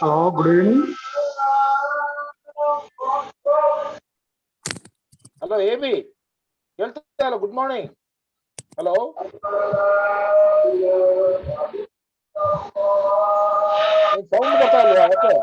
Hello, good evening. Hello, AB. Hello, good morning. Hello. Sound ಬರ್ತಾ ಇಲ್ವಾ? ಯಾಕೆ?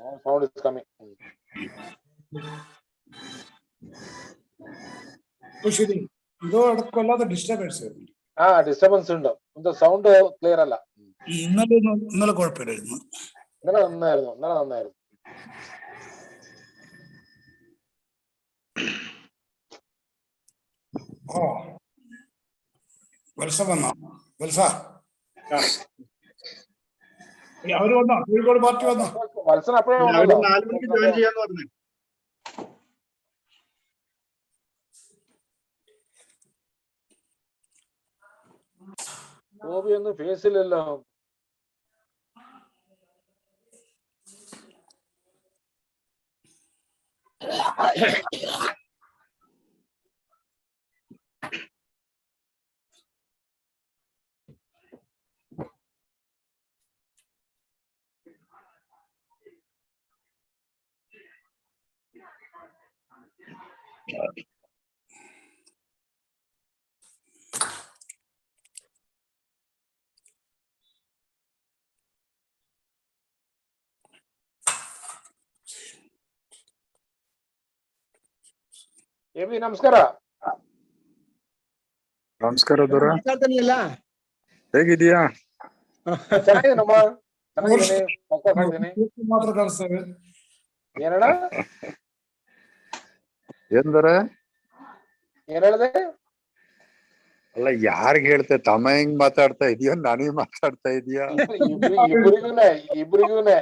Now sound is coming. ಇದು ಅಡಕಲ್ಲದ disturbance disturbance ഉണ്ട് ಒಂದು സൗണ്ട് ക്ലിയർ അല്ല. ഇന്നലെ കുഴപ്പമില്ലായിരുന്നു. ഇന്നലെ നന്നായിരുന്നു. ഓ വത്സ വന്നോ? വത്സ അവര് വന്നോ? കോഴിക്കോട് പാർട്ടി വന്നോ? വത്സൻ അപ്പോഴേ 4 മണിക്ക് ജോയിൻ ചെയ്യാന്ന് പറഞ്ഞു. ഗോപിയൊന്നും ഫേസിലല്ലോ. ಎಬಿ ನಮಸ್ಕಾರ. ನಮಸ್ಕಾರ ದೊರ, ಮಾತಾಡ್ತಾನಿಲ್ಲ. ಹೇಗಿದೀಯಾ? ಚೆನ್ನಾಗಿದ್ದೀನಮ್ಮ, ಚೆನ್ನಾಗಿದ್ದೀನಿ. ಮಾತ್ರ ಕಳಿಸ್ತೇವೆ. ಏನಣ್ಣ? ಏನ್ ದೊರೆ? ಏನ್ ಹೇಳ್ದೆ? ಅಲ್ಲ, ಯಾರಿಗ್ ಹೇಳ್ತೆ? ತಮ್ಮ ಹೆಂಗ್ ಮಾತಾಡ್ತಾ ಇದೀಯ, ನನಗ್ ಮಾತಾಡ್ತಾ ಇದೀಯ? ಇಬ್ರಿಗೂನೆ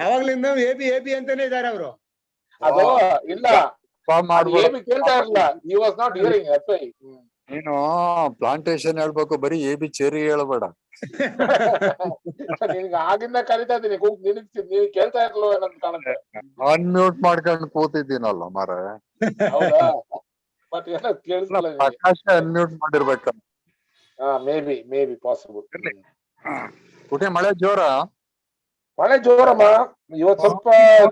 ಅವಾಗ್ಲಿಂದ ಎಬಿ ಎಬಿ ಅಂತಾನೆ ಇದಾರೆ ಅವರು. ಅದು ಇಲ್ಲ, ಎಬಿ ಕೇಳ್ತಾ ಇರಲಿಲ್ಲ. he was not hearing. ನೀನು ಪ್ಲಾಂಟೇಶನ್ ಹೇಳ್ಬೇಕು, ಬರೀ ಎಬಿ ಚೇರಿ ಹೇಳ್ಬೇಡ. ನಿನ್ಗೆ ಆಗಿಂದ ಕರಿತಾ ಇದ್ದೀನಿ, ನೀನ್ ಕೇಳ್ತಾ ಇರ್ಲೋ ಅಂತ ಕಾಣುತ್ತೆ. ಅನ್ಮ್ಯೂಟ್ ಮಾಡ್ಕೊಂಡು ಕೂತಿದ್ದೀನಲ್ಲ ಮಾರ. ಹೌದಾ? ಬಟ್ ಏನೋ ಕೇಳಿಸ್ತಿಲ್ಲ. ಪ್ರಕಾಶ್ ಅನ್ಮ್ಯೂಟ್ ಮಾಡಿರ್ಬೇಕ. May be possible. ಕುಟೆ ಮಳೆ ಜೋರ? ಮಳೆ ಜೋರಮ್ಮ. ಇವತ್ತು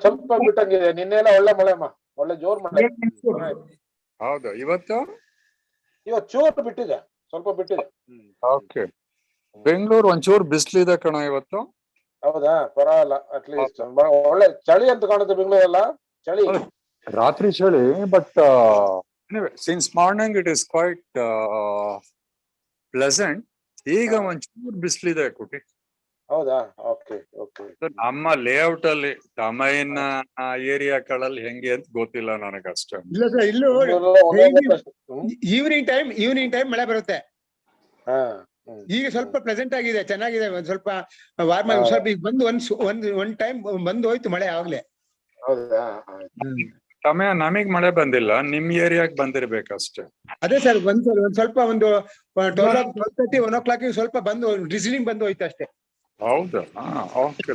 ಸ್ವಲ್ಪ ಬಿಟ್ಟಂಗಿದೆ. ನಿನ್ನೆಲ್ಲ ಒಳ್ಳೆ ಮಳೆಮ್ಮ, ಒಳ್ಳೆ ಜೋರ್ ಮಳೆ. ಹೌದು, ಇವತ್ತು ಚೂರು ಬಿಟ್ಟಿದೆ, ಸ್ವಲ್ಪ ಬಿಟ್ಟಿದೆ. ಓಕೆ. ಬೆಂಗಳೂರು ಒಂಚೂರು ಬಿಸಿಲಿದೆ ಕಣ ಇವತ್ತು. ಹೌದಾ? ಪರವಾಗಿಲ್ಲ, ಅಟ್ಲೀಸ್ಟ್ ಒಳ್ಳೆ ಚಳಿ ಅಂತ ಕಾಣುತ್ತೆ ಬೆಂಗಳೂರೆಲ್ಲ. ಚಳಿ, ರಾತ್ರಿ ಚಳಿ, but since morning it is quite pleasant. ಈಗ ಒಂಚೂರು ಬಿಸಿಲಿದೆ ಕುಟಿ. ಹೌದಾ? ಓಕೆ. ನಮ್ಮ ಲೇಔಟ್ ಅಲ್ಲಿ ತಮೈನ್ ಏರಿಯಾಗಳಲ್ಲಿ ಹೆಂಗೆ ಅಂತ ಗೊತ್ತಿಲ್ಲ ನನಗಷ್ಟೇ. ಇಲ್ಲ ಸರ್, ಇಲ್ಲೂ ಈವ್ನಿಂಗ್ ಟೈಮ್ ಮಳೆ ಬರುತ್ತೆ. ಈಗ ಸ್ವಲ್ಪ ಪ್ರೆಸೆಂಟ್ ಆಗಿದೆ, ಚೆನ್ನಾಗಿದೆ. ಒಂದ್ ಸ್ವಲ್ಪ ವಾರ್ಮ್ ಆಗಿ ಸ್ವಲ್ಪ ಈಗ ಬಂದು ಒಂದ್ ಟೈಮ್ ಬಂದು ಹೋಯ್ತು ಮಳೆ ಆಗ್ಲೇ. ಹೌದಾ? ಸಮಯ ನಮಗ್ ಮಳೆ ಬಂದಿಲ್ಲ, ನಿಮ್ ಏರಿಯಾಕ್ ಬಂದಿರ್ಬೇಕಷ್ಟೇ. ಅದೇ ಸರ್, ಒಂದ್ ಸ್ವಲ್ಪ ಒಂದು 12:30 1 o'clock ಸ್ವಲ್ಪ ಬಂದು ಡ್ರಿಸ್ಲಿಂಗ್ ಬಂದು ಹೋಯ್ತು ಅಷ್ಟೇ. ಹೌದಾ? ಓಕೆ.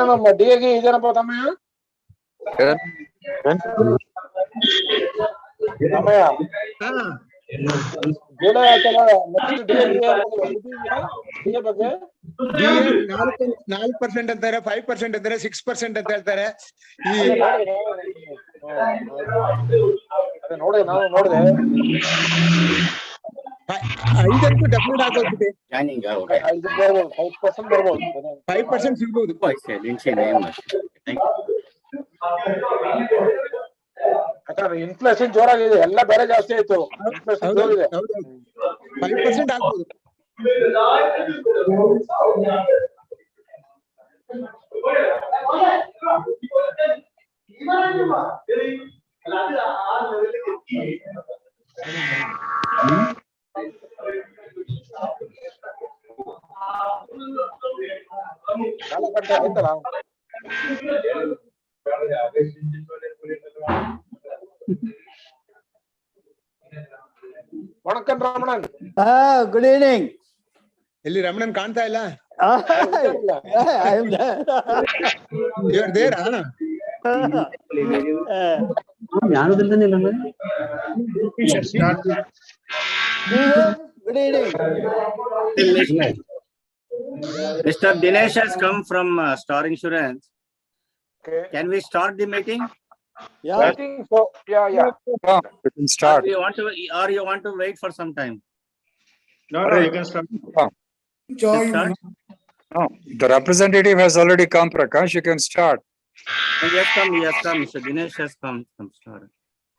ನಮ್ಮ ಡಿಎಗೆ ಇದೇನಪ್ಪ ತಮ್ಮಯ್ಯ? ಜುಲೈ ಅಥವಾ ನೆಕ್ಸ್ಟ್ ಡಿಎ ಬಗ್ಗೆ 4% ಅಂತಾರೆ, 5% ಅಂತಾರೆ, 6% ಅಂತ ಹೇಳ್ತಾರೆ. ನೋಡಿ, ನಾವು ನೋಡಿದೆ. 5 ಡೆಫಿನೆಟ್ ಆಗ್ಬೋದು ಬಿಡಿ. ಜಾಯ್ನಿಂಗ್ 5% ಬರ್ಬೋದು. 5% ಸಿಗ್ಬೋದು. ಯಾಕಂದ್ರೆ ಇನ್ಫ್ಲೇಷನ್ ಜೋರಾಗಿದೆ, ಎಲ್ಲ ಬೆಲೆ ಜಾಸ್ತಿ ಆಯ್ತು. ಇನ್ಫ್ಲೇಷನ್ ಜೋರಿದೆ. 5% ಆಗ್ಬೋದು. ನಾಲ್ಕು ಗಂಟೆ ಆಯ್ತಲ್ಲ. ವಣಕಂ ರಮಣನ್. Good evening. ಎಲ್ಲಿ ರಮಣನ್ ಕಾಣ್ತಾ ಇಲ್ಲ? I am there. You are there, huh? Good evening. Mr. Dinesh has come from Star Insurance. Okay. Can we start the meeting? I think so. Yeah. We can start. Or you want to wait for some time? No, you can start. Join. Start? No, the representative has already come, Prakash. You can start. He has come. Mr. Dinesh has come from Star.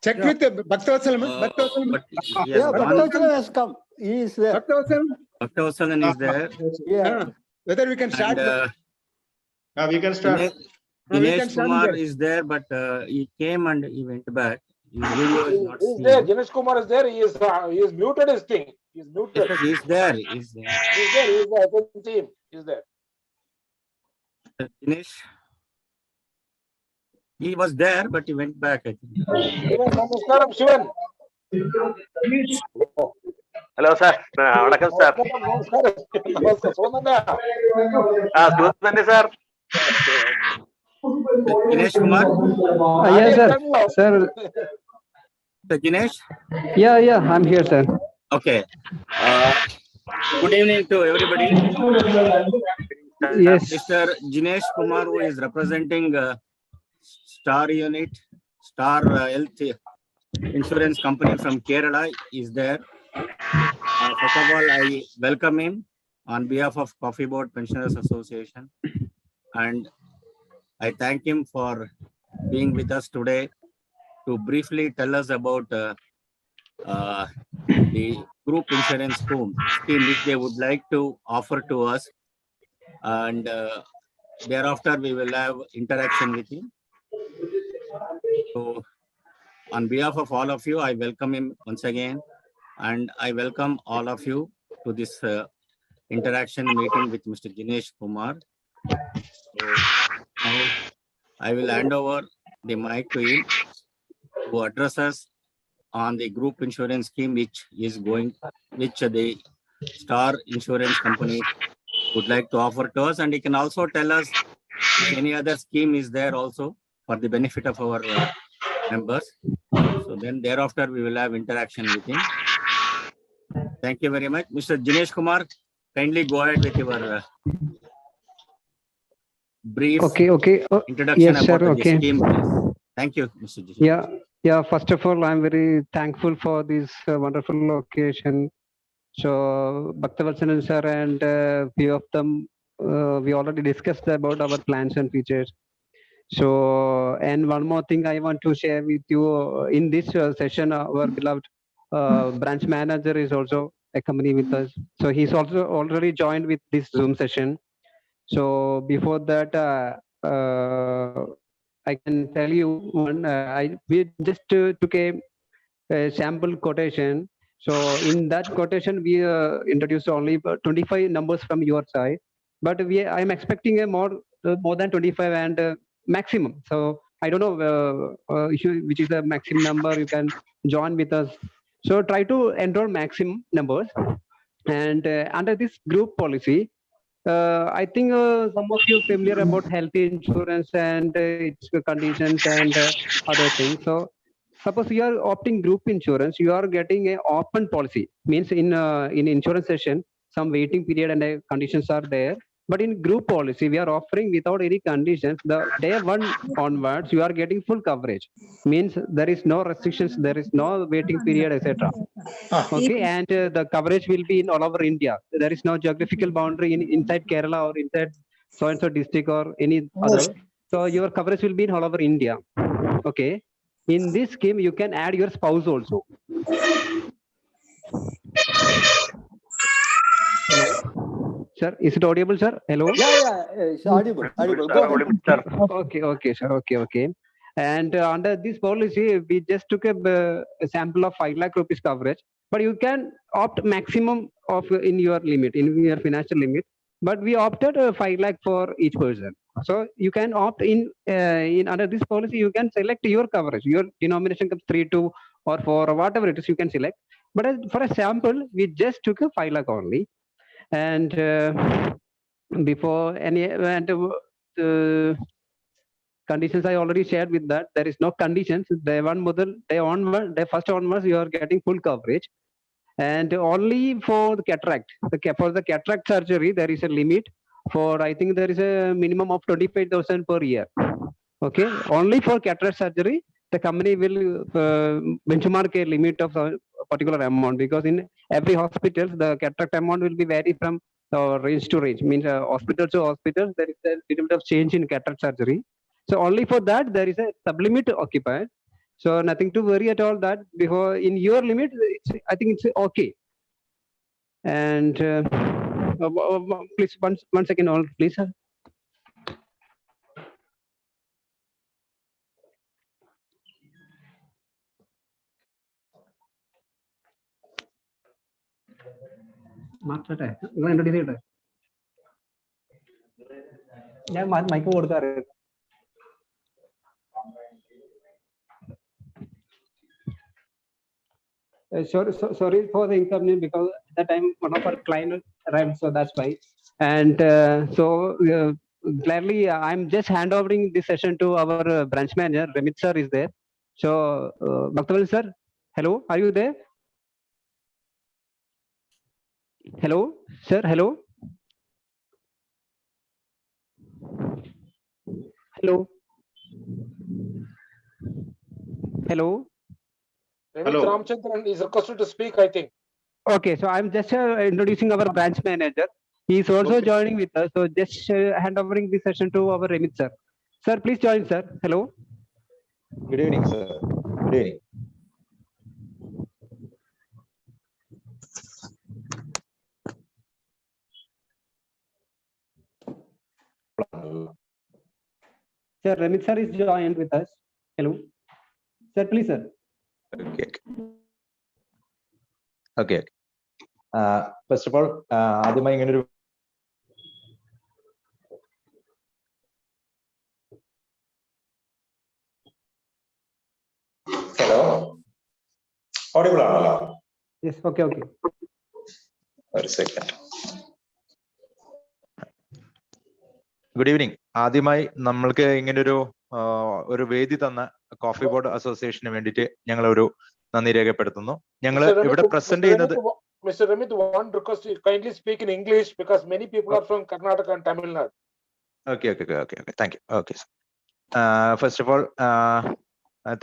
Check with Bhaktavatsal. Bhaktavatsal. But he has gone. Bhaktavatsal has come. He is there. Bhaktavatsal. Bhaktavasalan is there. Yeah. Whether we can start. And, we can start. Dinesh Kumar is there, but he came and he went back. His video is not He's seen. there. Dinesh Kumar is there. He is muted his thing. He's muted. Yes, he's there. He's there. He's there. I can see him. He's there. Dinesh. He was there, but he went back, I think. Namaskaram, Shivan. Hello, sir. Vanakkam, sir. Namaskar. Sonanda. Sudhani, sir. Dinesh Kumar. Yes, sir. Sir. Dinesh. Yeah. I'm here, sir. Okay. Good evening to everybody. Yes. Mr. Dinesh Kumar, who is representing Star Unit, Star Health Insurance Company from Kerala, is there. First of all, I welcome him on behalf of Coffee Board Pensioners Association, and I thank him for being with us today to briefly tell us about the group insurance scheme which they would like to offer to us, and thereafter we will have interaction with him. So on behalf of all of you, I welcome him once again, and I welcome all of you to this interaction meeting with Mr. Dinesh Kumar. So now I will hand over the mic to him to address us on the group insurance scheme which the Star Insurance Company would like to offer to us, and he can also tell us if any other scheme is there also for the benefit of our members. So then thereafter we will have interaction with him. Thank you very much. Mr. Dinesh Kumar, kindly go ahead with your brief introduction Yes, sir. about the Okay. scheme, please. Thank you, Mr. Dinesh. Yeah. First of all, I'm very thankful for this wonderful occasion. So, Bhaktavatsal sir and few of them, we already discussed about our plans and features. So, and one more thing I want to share with you in this session, our beloved branch manager is also accompanying with us. So he's also already joined with this Zoom session. So before that, I can tell you one. We just took a sample quotation. So in that quotation, we introduced only 25 numbers from your side, but I'm expecting a more than 25 and maximum. So I don't know which is the maximum number you can join with us. So try to enroll maximum numbers, and under this group policy, I think some of you familiar about health insurance and its conditions and other things. So suppose you are opting group insurance, you are getting a open policy. Means in insurance session, some waiting period and conditions are there. But in group policy, we are offering without any conditions. The day one onwards, you are getting full coverage. Means there is no restrictions, there is no waiting period, etc. Okay, and the coverage will be in all over India. There is no geographical boundary inside Kerala or inside so and so district or any other. So your coverage will be in all over India. Okay. In this scheme, you can add your spouse also. Hello. Sir, is it audible, sir? Hello. Yeah, it's audible. Audible. Go ahead. Sir. Okay, sir. Okay. And under this policy, we just took a sample of 5 lakh rupees coverage, but you can opt maximum of in your limit, in your financial limit. But we opted 5 lakh for each person. So you can opt in under this policy, you can select your coverage. Your denomination comes 3, 2, or 4, or whatever it is, you can select. But for a sample, we just took a 5 lakh only. And before any the conditions I already shared with that. There is no conditions. Day first onwards, you are getting full coverage. And only for the cataract, for the cataract surgery, there is a limit for, I think there is a minimum of 25,000 per year. Okay, only for cataract surgery, the company will benchmark a limit of a particular amount, because in every hospital, the cataract amount will be vary from range to range. Means hospital to hospital, there is a little bit of change in cataract surgery. So only for that, there is a sublimit occupied. So nothing to worry at all that before in your limit, I think it's okay. And please, one second, all, please, sir. ഞാൻ mic കൊടുക്കാറ്. Sorry for the inconvenience, because at that time one of our clients arrived, so that's why. And gladly, I'm just handovering this session to our branch manager. Remit sir is there. So Bhaktaval sir, hello, are you there? Hello, sir. Hello. Hello. Hello. Hello. Ramchandran is requested to speak, I think. Okay, so I'm just introducing our branch manager. He is also joining with us. So just handovering this session to our Remit sir. Sir, please join, sir. Hello. Good evening, sir. Good evening. Sir, Remit sir is joined with us. Hello. Sir, please, sir. Okay. First of all, ആദ്യമായി ഇങ്ങനെ ഒരു hello audible ആണല്ലോ? Yes, okay. ഒരു second. Good evening. ആദ്യമായി നമ്മൾക്ക് ഇങ്ങനൊരു ഒരു വേദി തന്ന കോഫി ബോർഡ് അസോസിയേഷന് വേണ്ടിയിട്ട് ഞങ്ങൾ ഒരു നന്ദി രേഖപ്പെടുത്തുന്നു. ഞങ്ങൾ ഇവിടെ പ്രസന്റ് ചെയ്യുന്നത്. Mr. Remit, one request, kindly speak in English because many people are from Karnataka and Tamil Nadu. Okay. Thank you. Okay, sir. First of all,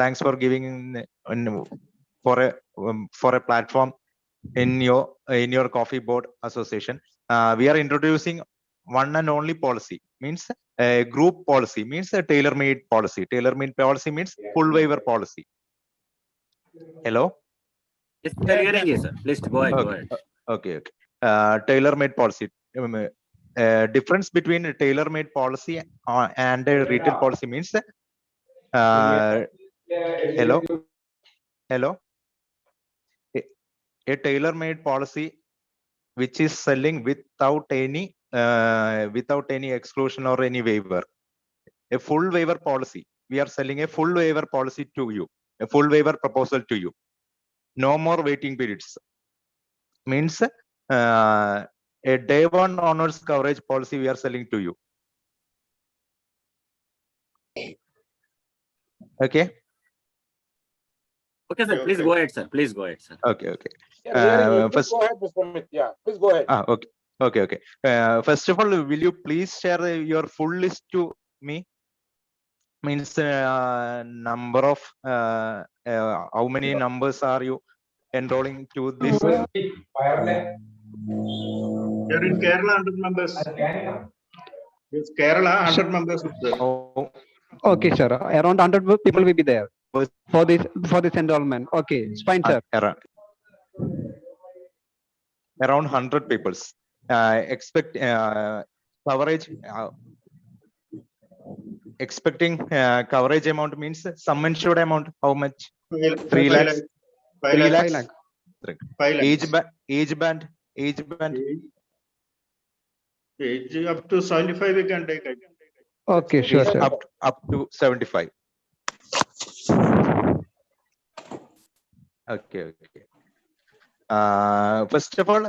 thanks for giving for a platform in your coffee board association. We are introducing one and only policy, means a group policy, means a tailor-made policy. Tailor-made policy means full waiver policy. Hello. Yes, we are hearing you, sir. Please go ahead. Okay. Tailor-made policy. Difference between a tailor-made policy and a retail policy means. Hello. A tailor-made policy which is selling without any exclusion or any waiver. A full waiver policy. We are selling a full waiver policy to you. A full waiver proposal to you. No more waiting periods. Means a day one honors coverage policy we are selling to you. Okay, sir. Please go ahead, sir. Okay. First, go ahead, Mr. Remit. Yeah, please go ahead. Okay, okay. First of all, will you please share your full list to me? Means number of how many numbers are you enrolling to this? Here in Kerala, 100 members. Yes, Kerala, 100 members. Oh, Okay, sir. Around 100 people will be there for this enrollment. Okay, it's fine, sir. Around 100 peoples. Expect coverage. Expecting coverage amount means sum insured amount. How much? 3 lakhs. 3 lakhs. 5 lakhs. Age band. Age up to 75 we can take. Okay, sure, sir. Up to 75. Okay. First of all,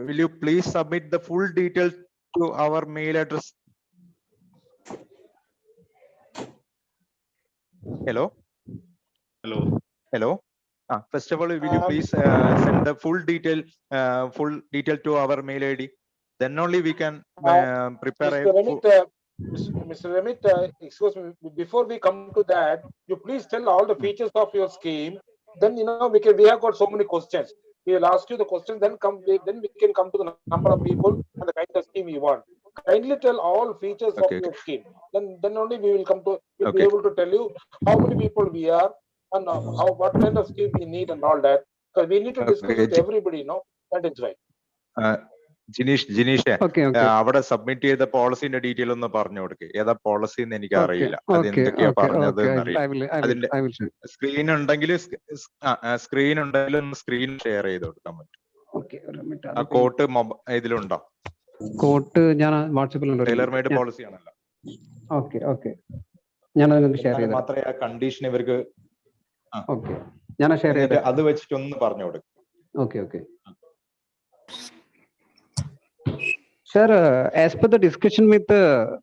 will you please submit the full details to our mail address? Hello. First of all, will you please send the full detail to our mail ID? Then only we can prepare Mr. Remit, excuse me, before we come to that, you please tell all the features of your scheme. Then we have got so many questions. We will ask you the questions, then we can come to the number of people and the kind of scheme you want. Kindly tell all features of your scheme. Then only we will be able to tell you how many people we are and what kind of scheme we need and all that. Because we need to discuss with everybody, that is right. Jineesh അവിടെ submit ചെയ്ത പോളിസിന്റെ detail ഒന്ന് പറഞ്ഞു കൊടുക്കുക. ഏതാ policy എന്ന് എനിക്ക് അറിയില്ല. അത് എന്തൊക്കെയാ പറഞ്ഞത് അതിന്റെ സ്ക്രീൻ ഉണ്ടെങ്കിൽ സ്ക്രീൻ ഷെയർ ചെയ്ത് കൊടുക്കാൻ പറ്റും. ആ കോട്ട് ഇതിലുണ്ടോ? കോട്ട് ഞാൻ വാട്സാപ്പിൽ ടൈലർ മെയ്ഡ് പോളിസി ആണല്ലോ. ഞാൻ ഷെയർ ചെയ്തു. മാത്രമേ ആ കണ്ടീഷൻ ഇവർക്ക് ഞാൻ ഷെയർ ചെയ്ത് അത് വെച്ചിട്ടൊന്ന് പറഞ്ഞു കൊടുക്കും. Okay. Sir, as per the discussion with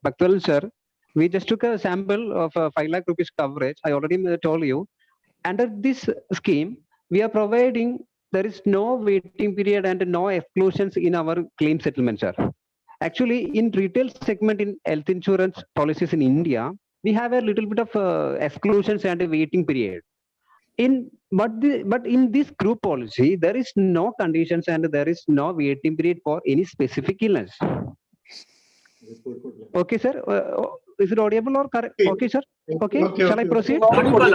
Bhaktival sir, we just took a sample of 5 lakh rupees coverage. I already told you. Under this scheme, we are providing there is no waiting period and no exclusions in our claim settlement, sir. Actually, in retail segment in health insurance policies in India, we have a little bit of exclusions and a waiting period. But in this group policy, there is no conditions and there is no waiting period for any specific illness. Okay, sir. Is it audible or correct? Okay, sir. Okay. Shall I proceed?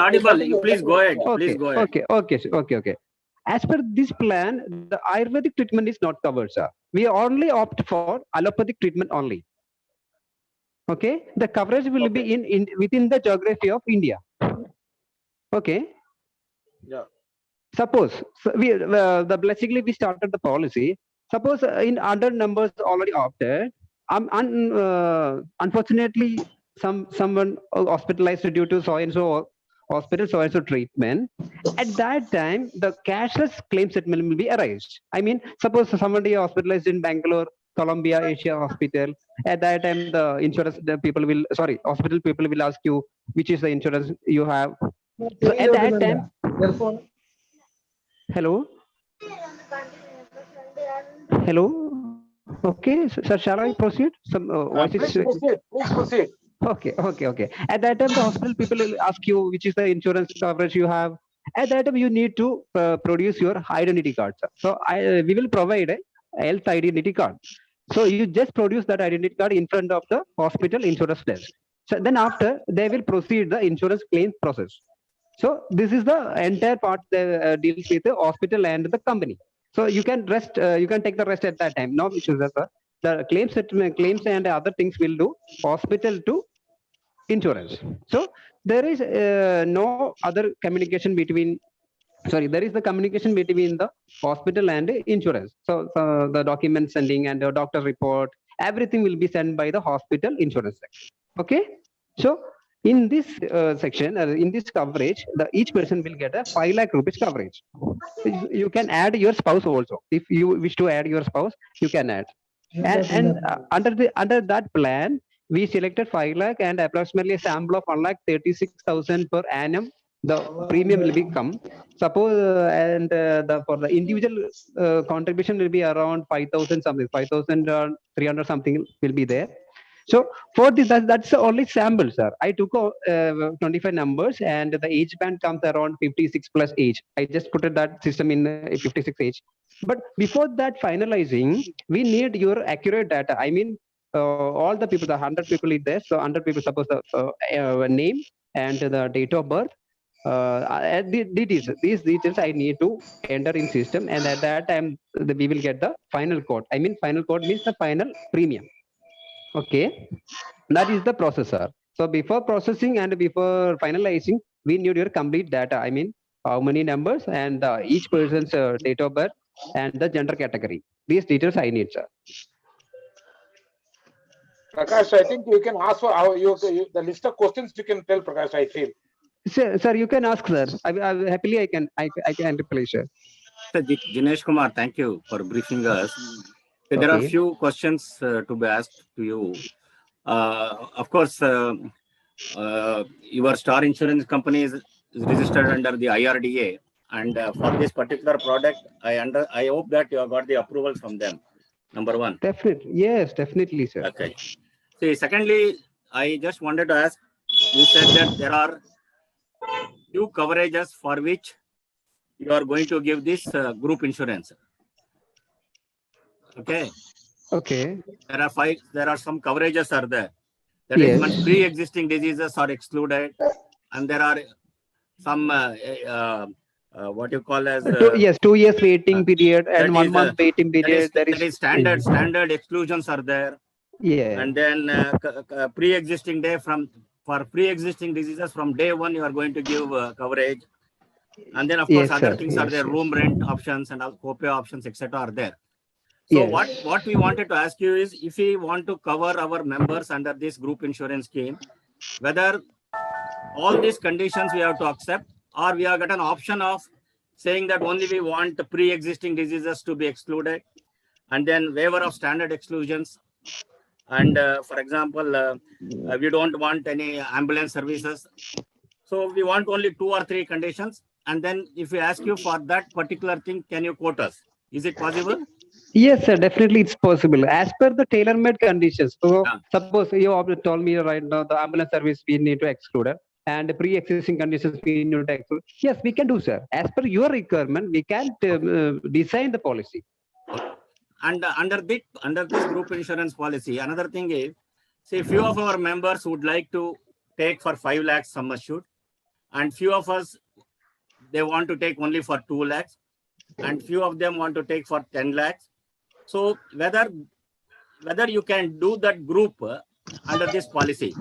Audible. Please go ahead. Okay. As per this plan, the Ayurvedic treatment is not covered, sir. We only opt for allopathic treatment only. Okay. The coverage will be within the geography of India. Okay. Yeah. Suppose basically we started the policy. Suppose in 100 numbers already opted. Unfortunately, someone hospitalized due to so and so hospital, so and so treatment. At that time, the cashless claim settlement will be arised. I mean, suppose somebody hospitalized in Bangalore, Columbia Asia Hospital. At that time, the hospital people will ask you which is the insurance you have. So at that time, hello. Okay, sir, shall I proceed? Please proceed. Okay. At that time, the hospital people will ask you which is the insurance coverage you have. At that time, you need to produce your identity card, sir. So we will provide a health identity card. So you just produce that identity card in front of the hospital insurance desk. So then after, they will proceed the insurance claim process. So this is the entire part that deals with the hospital and the company. So you can rest. You can take the rest at that time. No issues, sir. The claims and other things will do hospital to insurance. So there is no other communication between. Sorry, there is the communication between the hospital and insurance. So the document sending and the doctor report, everything will be sent by the hospital insurance section. Okay. So in this section, in this coverage, each person will get a 5 lakh rupees coverage. You can add your spouse also. If you wish to add your spouse, you can add. And under that plan, we selected 5 lakh and approximately a sample of 1,36,000 per annum the premium will become. Suppose for the individual contribution will be around 5,000 something, 5,300 something will be there. So for this, that's only sample, sir. I took 25 numbers and the age band comes around 56 plus age. I just put that system in 56 age. But before that finalizing, we need your accurate data. I mean, all the people, the 100 people is there. So 100 people, suppose the name and the date of birth. These details I need to enter in system, and at that time we will get the final code. I mean, final code means the final premium. Okay, that is the processor. So before processing and before finalizing, we need your complete data. I mean, how many numbers and each person's date of birth and the gender category. These details I need, sir. Prakash, I think you can ask for the list of questions you can tell, Prakash, I feel. Sir, you can ask, sir. Happily I can reply, sir. Jinesh Kumar, thank you for briefing us. So there are a few questions to be asked to you. Of course, your Star Insurance company is registered under the IRDA, and for this particular product, I hope that you have got the approval from them. Number one. Definitely, yes, definitely, sir. Okay. See, secondly, I just wanted to ask. You said that there are few coverages for which you are going to give this group insurance. Okay. Okay. There are some coverages are there. That is when pre-existing diseases are excluded, and there are some what you call as 2 years waiting period and 1 month waiting period. That is standard exclusions are there. Yeah. And then pre-existing for pre-existing diseases from day one you are going to give coverage, and then of course other things are there, room rent options and copay options, etc. are there. So what we wanted to ask you is, if we want to cover our members under this group insurance scheme, whether all these conditions we have to accept, or we have got an option of saying that only we want the pre-existing diseases to be excluded, and then waiver of standard exclusions. And for example, we don't want any ambulance services. So we want only 2 or 3 conditions. And then if we ask you for that particular thing, can you quote us? Is it possible? Yes, sir, definitely it's possible. As per the tailor-made conditions. So suppose you have told me right now the ambulance service we need to exclude it, and the pre-existing conditions we need to exclude. Yes, we can do, sir. As per your requirement, we can design the policy. And under this group insurance policy, another thing is, say few of our members would like to take for 5 lakhs sum assured, and few of us, they want to take only for 2 lakhs, and few of them want to take for 10 lakhs. So whether you can do that group under this policy,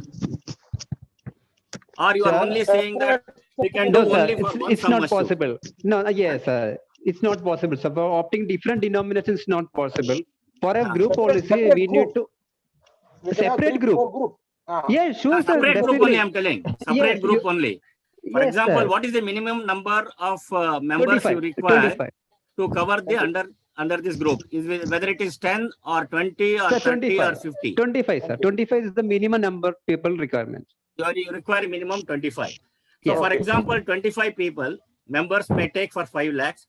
or you are only saying that we can do only for one. It's not possible. No, yes, it's not possible. So for opting different denominations is not possible. For a group policy, we need to separate group. Yeah, sure, sir. Separate group only, I'm telling. Separate group only. For example, what is the minimum number of members 25, you require 25. To cover the under this group? Whether it is 10 or 20 or 30 or 50? 25, sir. 25 is the minimum number of people requirement. You require minimum 25. So for example, 25 people, members may take for 5 lakhs,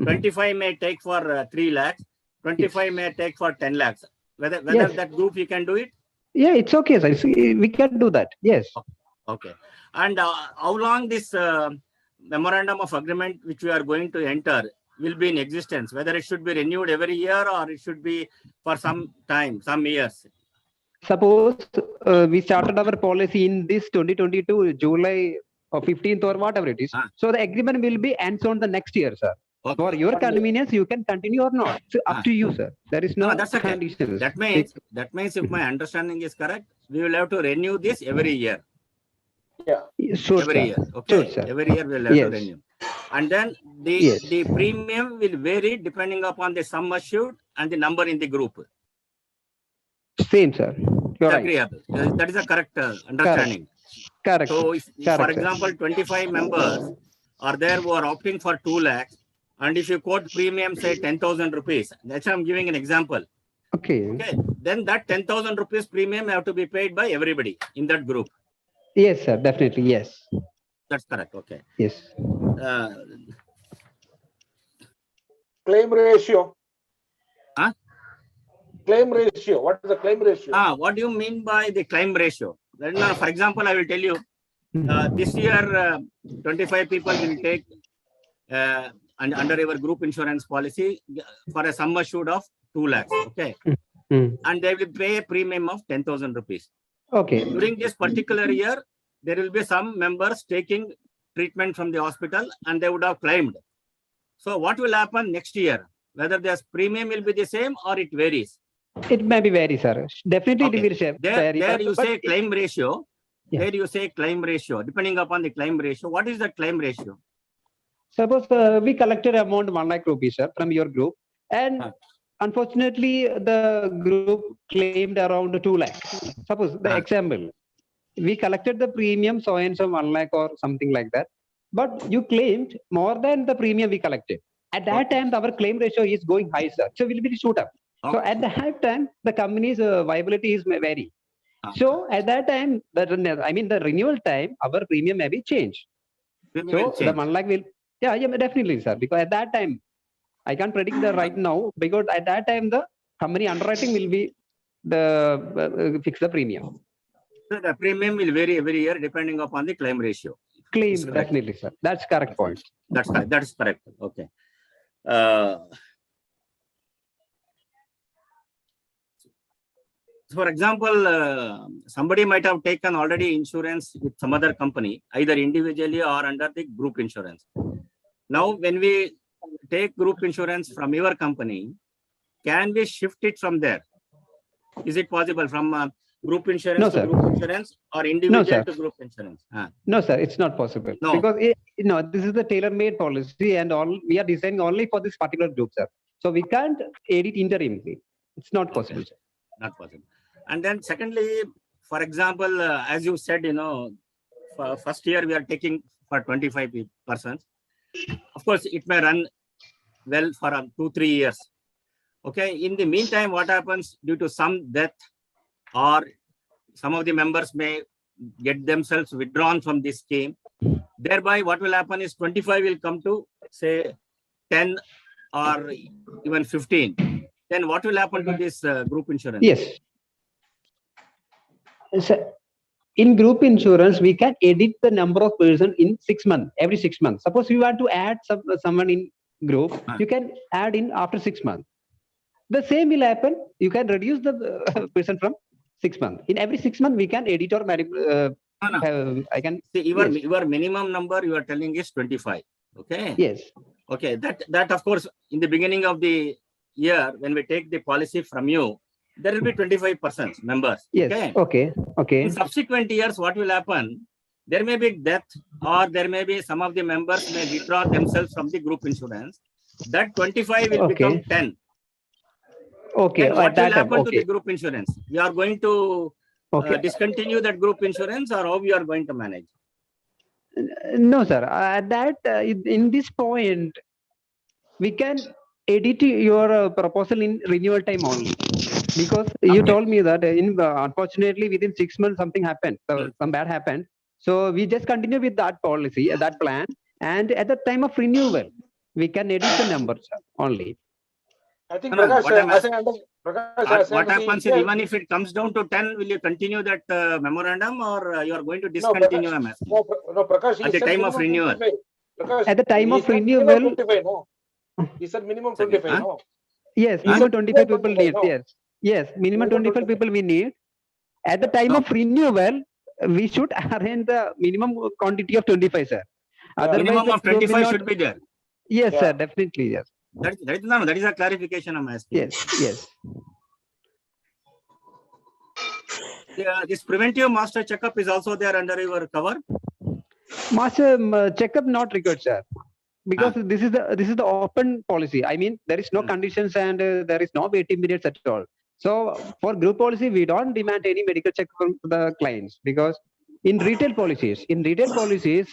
25 may take for 3 lakhs, 25 may take for 10 lakhs. Whether that group you can do it? Yeah, it's okay, sir. We can do that. Yes. Okay. And how long this memorandum of agreement which we are going to enter will be in existence? Whether it should be renewed every year or it should be for some time, some years? Suppose we started our policy in this 2022 July or 15th or whatever it is. So the agreement will be ends on the next year, sir. Okay. For your convenience, you can continue or not. It's up to you, sir. There is no conditions. That means if my understanding is correct, we will have to renew this every year. Yeah. Sure, every year. Okay. Sure, every year we will have to renew. And then the premium will vary depending upon the sum assured and the number in the group. Same, sir. You're agreeable. Right. That is a correct understanding. Correct. So if for example, 25 members are there who are opting for 2 lakhs, and if you quote premium, say 10,000 rupees, that's why I'm giving an example. Okay. Then that 10,000 rupees premium have to be paid by everybody in that group. Yes, sir. Definitely. Yes. That's correct. Okay. Yes. Claim ratio. Huh? Claim ratio. What is the claim ratio? What do you mean by the claim ratio? Now, for example, I will tell you, this year, 25 people will take and under your group insurance policy for a sum assured of 2 lakhs. Okay. And they will pay a premium of 10,000 rupees. Okay. During this particular year, there will be some members taking treatment from the hospital and they would have claimed. So what will happen next year? Whether their premium will be the same or it varies? It may be vary, sir. Definitely Okay. it will vary. There you say claim ratio. Yeah. There you say claim ratio. Depending upon the claim ratio, what is the claim ratio? Suppose we collected amount 1 lakh rupees, sir, from your group, and unfortunately the group claimed around 2 lakhs. Suppose the example, we collected the premium so and so 1 lakh or something like that, but you claimed more than the premium we collected. At that time, our claim ratio is going high, sir. So we'll be shoot up. So at that time, the company's viability is vary. So at that time, the renewal time, our premium may be changed. So the 1 lakh will, yeah, definitely, sir. Because at that time, I can't predict the right now, because at that time the company underwriting will be the fix the premium. So the premium will vary every year depending upon the claim ratio. Claim, definitely, sir. That's correct point. That's correct. That is correct. Okay. For example, somebody might have taken already insurance with some other company, either individually or under the group insurance. Now, when we take group insurance from your company, can we shift it from there? Is it possible from group insurance to group insurance or individual to group insurance? No, sir, it's not possible. No. Because this is the tailor-made policy and all we are designing only for this particular group, sir. So we can't edit interimly. It's not possible, sir. Not possible. And then secondly, for example, as you said, for first year we are taking for 25 persons. Of course, it may run well for 2-3 years. Okay. In the meantime, what happens due to some death or some of the members may get themselves withdrawn from this scheme. Thereby, what will happen is 25 will come to say 10 or even 15. Then what will happen to this group insurance? Yes. So in group insurance, we can edit the number of persons in 6 months, every 6 months. Suppose you want to add someone in group, you can add in after 6 months. The same will happen. You can reduce the person from 6 months. In every 6 months, we can edit or I can see your minimum number you are telling is 25. Okay. Yes. Okay. That of course in the beginning of the year when we take the policy from you, there will be 25% members. Yes. Okay. In subsequent years, what will happen? There may be death or there may be some of the members may withdraw themselves from the group insurance. That 25 will become 10. Okay. Then what will happen to okay. the group insurance? You are going to discontinue that group insurance or how you are going to manage? No, sir. In this point, we can edit your proposal in renewal time only. Because you told me that unfortunately within 6 months something happened, some bad happened. So we just continue with that policy, that plan, and at the time of renewal, we can edit the numbers only. I think what Prakash, happens is even if it comes down to 10, will you continue that memorandum or you are going to discontinue? No, Prakash, at the time of renewal. Prakash, at the time of renewal, 25, no? He said minimum 25, no? Yes, minimum 25 people need. Yes, minimum 25 people we need. At the time of renewal, we should arrange the minimum quantity of 25, sir. Otherwise, minimum of 25 should be there. Yes, sir, definitely, yes. That is a clarification I'm asking. Yes. This preventive master checkup is also there under your cover? Master checkup not required, sir. Because this is the open policy. I mean, there is no conditions and there is no waiting periods at all. So for group policy, we don't demand any medical check from the clients, because in retail policies,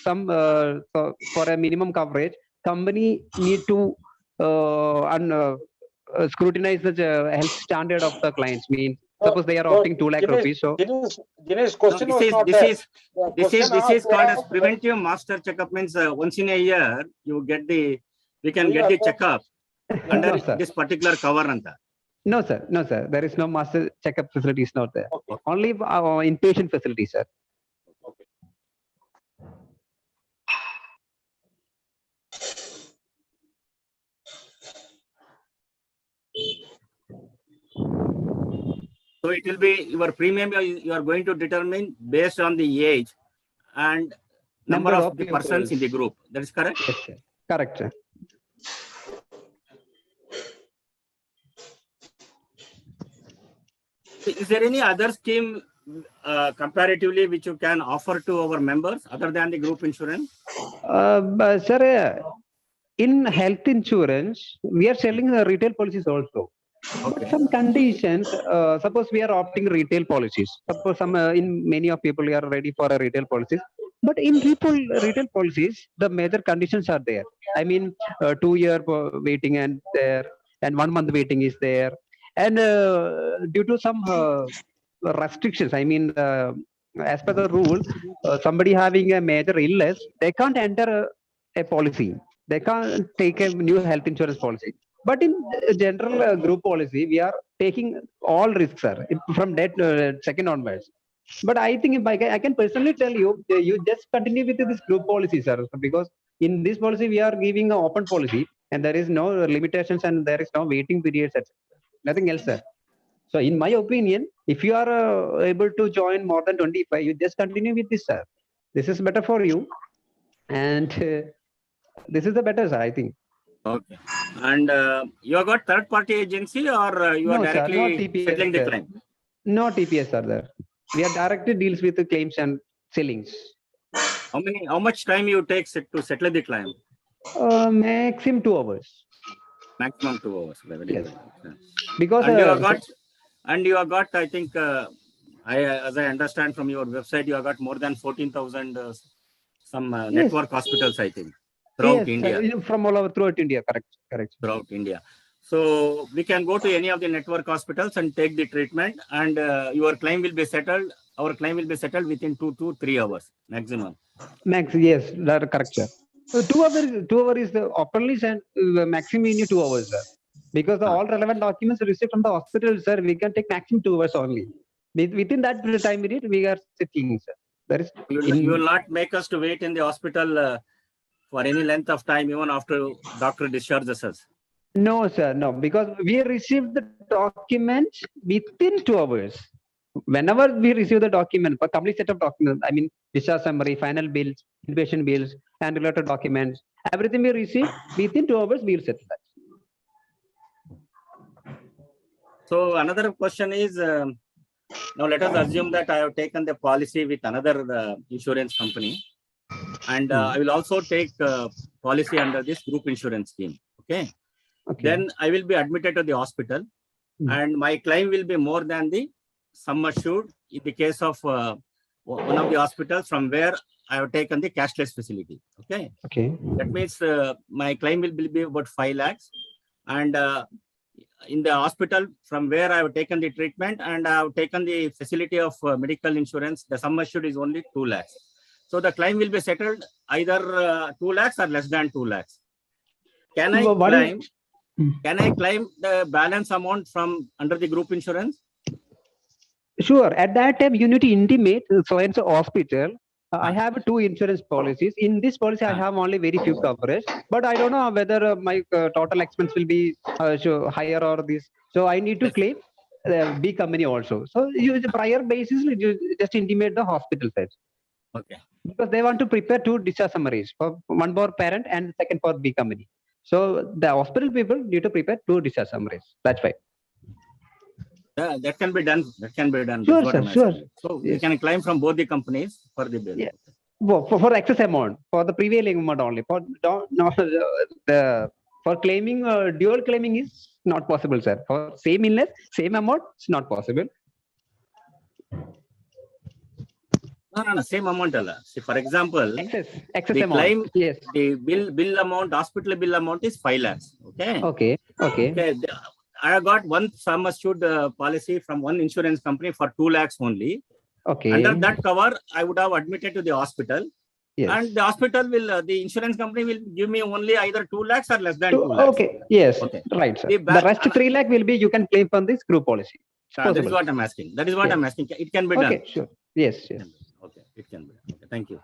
some for a minimum coverage, company need to scrutinize the health standard of the clients. Means suppose they are opting 2 lakh rupees. So Dinesh, question No, was not there. this is called as preventive master checkup. Means once in a year you get the we can get the checkup under No, sir. this particular cover anta. No, sir. No, sir. There is no master checkup facilities not there. Okay. Only inpatient facilities, sir. Okay. So it will be your premium you are going to determine based on the age and number of the persons in the group. That is correct? Yes, sir. Correct, sir. Is there any other scheme comparatively which you can offer to our members other than the group insurance? Sir, in health insurance, we are selling retail policies also. Okay. Some conditions, suppose we are opting retail policies. Suppose in many of people we are ready for a retail policies. But in retail policies, the major conditions are there. I mean, 2-year waiting and there, and 1 month waiting is there. And due to some restrictions, I mean, as per the rule, somebody having a major illness, they can't enter a policy. They can't take a new health insurance policy. But in general group policy, we are taking all risks, sir, from that second onwards. But I think if I can personally tell you, you just continue with this group policy, sir, because in this policy we are giving an open policy, and there is no limitations and there is no waiting periods, nothing else, sir. So in my opinion, if you are able to join more than 25, you just continue with this, sir. This is better for you, and this is the better, sir, I think. Okay. And you have got third-party agency or you are No, sir, directly no TPS, settling the sir. claim? No TPS are there. We are directly deals with the claims and sellings. How much time you take to settle the claim? Maximum 2 hours. Maximum 2 hours. Very Yes. good. Yeah. Because you have got, I think, as I understand from your website, you have got more than 14,000 some network hospitals, I think, throughout India. From all over throughout India, correct. Throughout India. So we can go to any of the network hospitals and take the treatment, and your claim will be settled. Our claim will be settled within 2 to 3 hours maximum. Yes, that's correct, sir. So 2 hours is the openly and maximum in 2 hours, sir. Because all relevant documents received from the hospital, sir, we can take maximum 2 hours only. Within that time period, we are sitting, sir. That is. You will not make us to wait in the hospital for any length of time, even after doctor discharges us. No, sir, no, because we received the documents within 2 hours. Whenever we receive the document, a complete set of documents, I mean, discharge summary, final bills, inpatient bills, and related documents, everything we receive within 2 hours, we will settle that. So another question is, now let us assume that I have taken the policy with another insurance company, and I will also take policy under this group insurance scheme. Okay. Then I will be admitted to the hospital, and my claim will be more than the sum assured in the case of one of the hospitals from where I have taken the cashless facility. Okay. That means my claim will be about 5 lakhs, and in the hospital from where I have taken the treatment and I have taken the facility of medical insurance, the sum assured is only 2 lakhs. So the claim will be settled either 2 lakhs or less than 2 lakhs. Can I claim the balance amount from under the group insurance? Sure. At that time, you need to intimate so-and-so hospital. I have 2 insurance policies. In this policy, I have only very few coverage, but I don't know whether my total expense will be higher or this. So I need to claim B company also. So you prior basis, you just intimate the hospital side. Okay. Because they want to prepare 2 discharge summaries, for one for parent and second for B company. So the hospital people need to prepare 2 discharge summaries. That's why. That can be done. That can be done. Sure, sir. Sure. So you can claim from both the companies for the bill. Yeah. For excess amount, for the prevailing amount only. For claiming dual claiming is not possible, sir. For same illness, same amount, it's not possible. No, same amount. See, for example, excess the amount. Claim, yes. The bill amount, hospital bill amount is 5 lakhs. Okay. Okay. I have got one sum assured policy from one insurance company for 2 lakhs only. Okay. Under that cover, I would have admitted to the hospital. Yes. And the hospital will, the insurance company will give me only either 2 lakhs or less than 2 lakhs. Okay. Yes. Okay. Right, sir. The The rest 3 lakh will be, you can claim from this group policy. It's that is possible. what I'm asking. That is what Yes. I'm asking. It can be done. Okay, sure. Yes, yes. Okay, it can be done. Okay, thank you.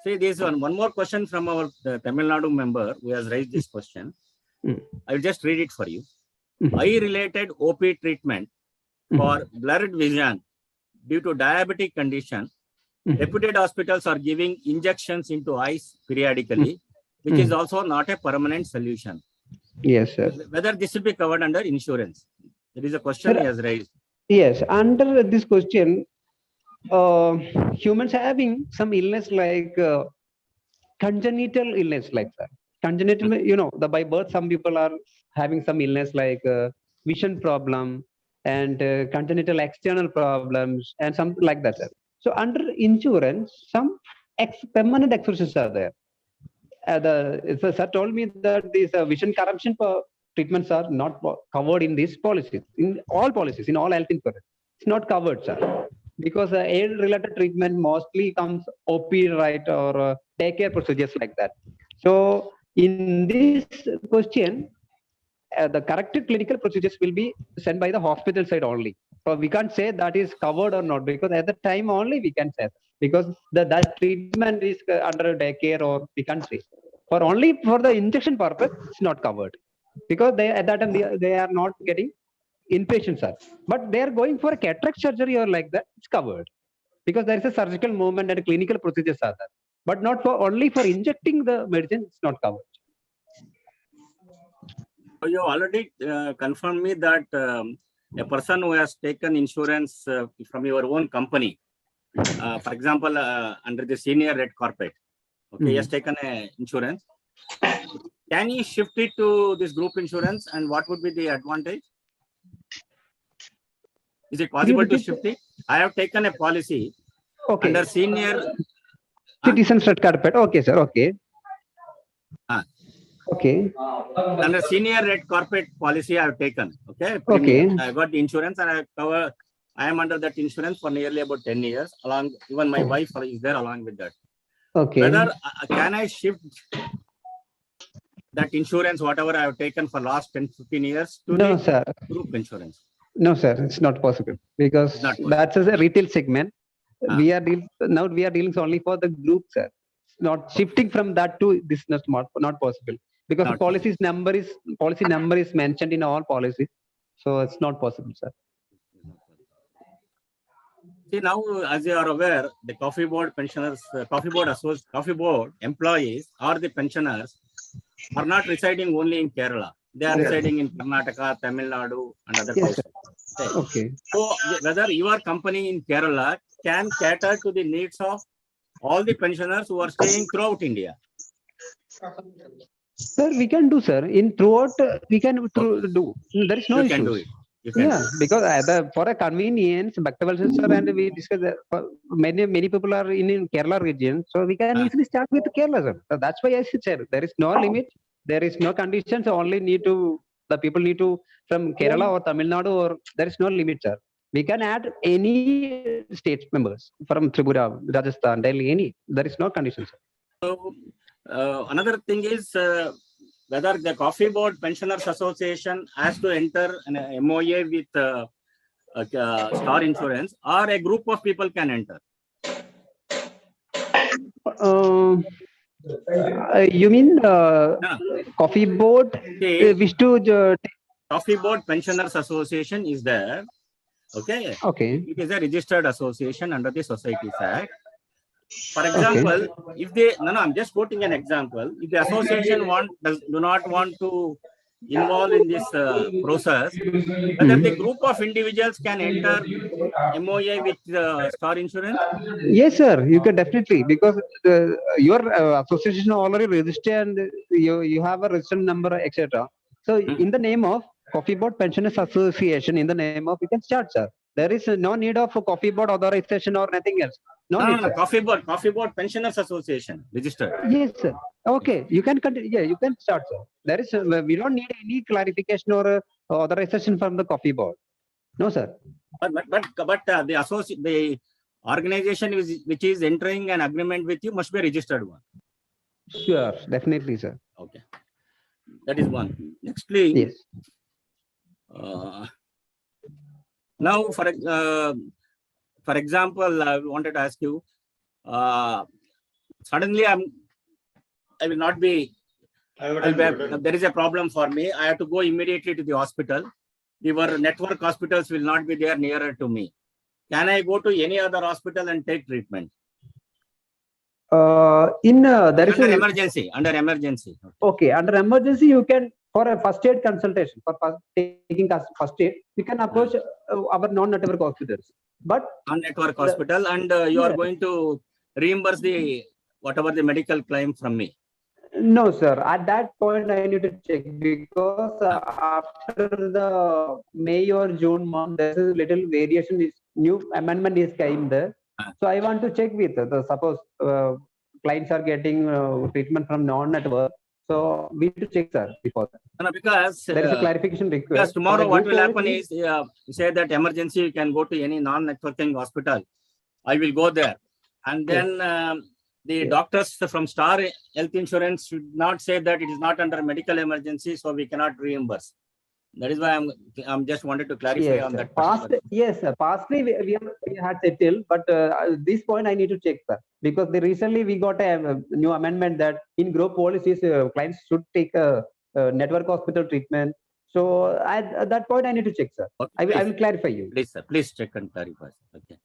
See, this one more question from our Tamil Nadu member who has raised this question. I'll just read it for you. Eye-related OP treatment for blurred vision due to diabetic condition. Reputed hospitals are giving injections into eyes periodically, which is also not a permanent solution. Yes, sir. Whether this will be covered under insurance? There is a question Sir, he has raised. Yes, under this question, humans having some illness like congenital illness like that. Congenital, you know, by birth, some people are having some illness like vision problem and congenital external problems and something like that, sir. So under insurance, some permanent exceptions are there. The sir told me that these vision correction treatments are not covered in these policies, in all policies, in all health insurance. It's not covered, sir. Because aid-related treatment mostly comes OP, right, or daycare procedures like that. So in this question, the corrected clinical procedures will be sent by the hospital side only. So we can't say that is covered or not, because at the time only we can say, because that treatment is under daycare, or we can't say. For only for the injection purpose, it's not covered, because they at that time they are not getting inpatients are, but they are going for a cataract surgery or like that, it's covered, because there is a surgical movement and clinical procedures are there, but not for only for injecting the medicine, it's not covered. So you already confirmed me that a person who has taken insurance from your own company, for example, under the senior red carpet, okay, he has taken a insurance. Can he shift it to this group insurance, and what would be the advantage? Is it possible to shift it? I have taken a policy under senior Citizens red carpet. Okay, sir. Okay. Okay. Under senior red carpet policy, I have taken. Okay. Okay. I got the insurance and I cover. I am under that insurance for nearly about 10 years. Along, even my wife is there along with that. Okay. Whether can I shift that insurance, whatever I have taken for last 10-15 years, to no, the sir. group insurance? No, sir, it's not possible, because that's a retail segment. We are dealing only for the group, sir. It's not shifting from that to this, not possible, because the policy number is mentioned in all policies, so it's not possible, sir. See, now, as you are aware, the coffee board pensioners, coffee board employees or the pensioners are not residing only in Kerala. They are residing in Karnataka, Tamil Nadu, and other places. Okay. So, whether your company in Kerala can cater to the needs of all the pensioners who are staying throughout India? Sir, we can do, sir. Throughout, we can do. There is no issue. You can do it. Yeah, because for a convenience, sir, and we discuss many people are in Kerala region, so we can easily start with Kerala, sir. So that's why I said there is no limit, there is no conditions. Only the people need to from Kerala or Tamil Nadu, or there is no limit, sir. We can add any state members from Tripura, Rajasthan, Delhi, any. There is no conditions. So another thing is, whether the Coffee Board Pensioners Association has to enter an MOA with Star Insurance, or a group of people can enter? You mean Coffee Board wish to... Coffee Board Pensioners Association is there. Okay. Okay. It is a registered association under the Societies Act. For example, if they, I'm just quoting an example. If the association do not want to involve in this process, whether the group of individuals can enter MOA with Star Insurance? Yes, sir. You can definitely, because your association already registered, and you have a registered number, etc. So, in the name of Coffee Board Pensioners Association, in the name of, you can start, sir. There is no need of a Coffee Board authorization or nothing else. No, No, need, no, no, sir. Coffee Board Pensioners Association registered. Yes, sir. Okay, you can continue. Yeah, you can start, sir. There is, we don't need any clarification or authorization from the coffee board. No, sir. But the organization which is entering an agreement with you must be a registered one. Sure, definitely, sir. Okay, that is one. Nextly, Yes. Now for example, I wanted to ask you. Suddenly, I will not be. There is a problem for me. I have to go immediately to the hospital. Your network hospitals will not be there nearer to me. Can I go to any other hospital and take treatment? There is under emergency. Under emergency. Okay, under emergency, you can for a first aid consultation for taking first aid. You can approach our non-network hospitals. But non-network hospital, and you are going to reimburse the whatever the medical claim from me. No, sir. At that point, I need to check because after the May or June month, there is a little variation. Is new amendment is came there. So I want to check with the suppose clients are getting treatment from non-network. So we need to check, sir, before that. No, because there is a clarification required. Because tomorrow what will happen is, say that emergency, you can go to any non-networking hospital. I will go there. And then the doctors from Star Health Insurance should not say that it is not under medical emergency, so we cannot reimburse. That is why I'm just wanted to clarify on that. Yes, sir. Pastly we had settled, but this point I need to check, sir, because recently we got a new amendment that in group policies clients should take a network hospital treatment. So at that point I need to check, sir. Okay, I will clarify you. Please, sir. Please check and clarify. Okay.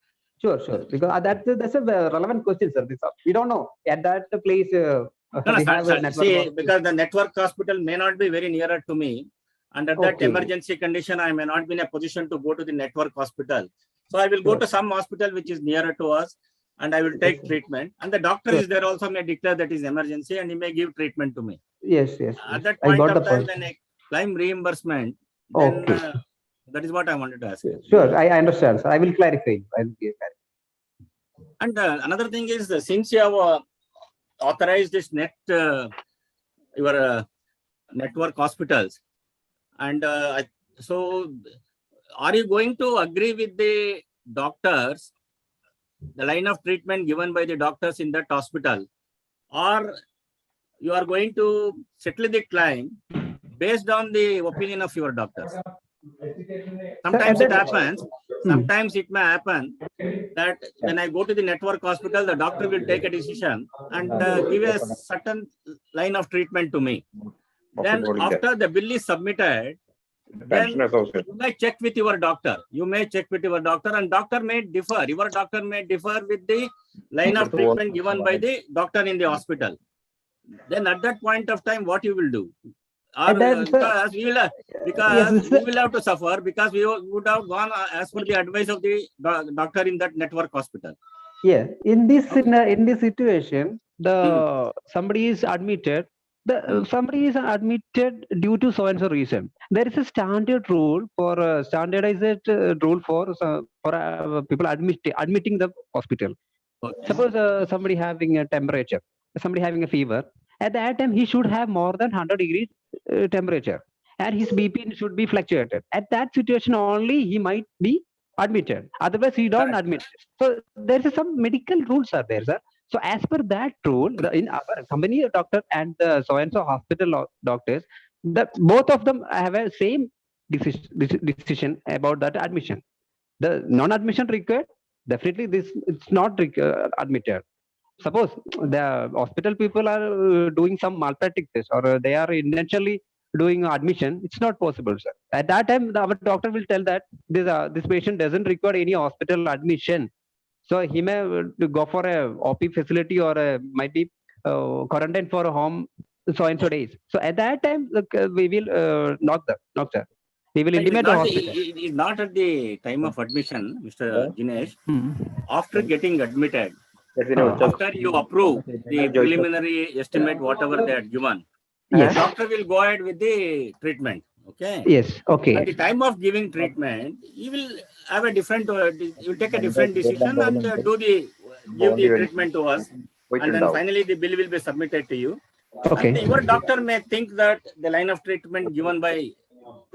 Sure. Because that's a relevant question, sir. We don't know at that place. Because the network hospital may not be very nearer to me. Under that emergency condition, I may not be in a position to go to the network hospital. So I will go to some hospital which is nearer to us, and I will take treatment. And the doctor is there also may declare that is emergency, and he may give treatment to me. Yes. At that point of time, when I claim reimbursement, then that is what I wanted to ask. Sure, I understand, sir. I will clarify. And another thing is, since you have authorized this your network hospitals, and so are you going to agree with the doctors, the line of treatment given by the doctors in that hospital, or you are going to settle the claim based on the opinion of your doctors? Sometimes it happens. Sometimes it may happen that when I go to the network hospital, the doctor will take a decision and give a certain line of treatment to me. Then after the bill is submitted, then you may check with your doctor. And doctor may differ. Your doctor may differ with the line of treatment given by the doctor in the hospital. Then at that point of time, what you will do? Because we will have to suffer, because we would have gone as per the advice of the doctor in that network hospital. Yeah, in this situation, somebody is admitted. Somebody is admitted due to so and so reason. There is a standard rule for standardized rule for people admitting the hospital. Suppose somebody having a temperature, somebody having a fever. At that time, he should have more than 100 degrees temperature, and his BP should be fluctuated. At that situation only, he might be admitted. Otherwise, he don't admit. So there is some medical rules are there, sir. So as per that rule, in our company doctor and the so and so hospital doctors, both of them have a same decision about that admission. The non-admission required, definitely it's not admitted. Suppose the hospital people are doing some malpractice or they are intentionally doing admission, it's not possible, sir. At that time, our doctor will tell that this patient doesn't require any hospital admission. So he may go for a OP facility or might be quarantined for a home so and so days. So at that time, we will knock sir. We will intimate the hospital. It is not at the time of admission, Mr. Jinesh. After getting admitted, after you approve the preliminary estimate, whatever they had given, the doctor will go ahead with the treatment. Okay. Yes. Okay. At the time of giving treatment, you will have a different. You will take a different decision and do the give the treatment to us, and then finally the bill will be submitted to you. Okay. And your doctor may think that the line of treatment given by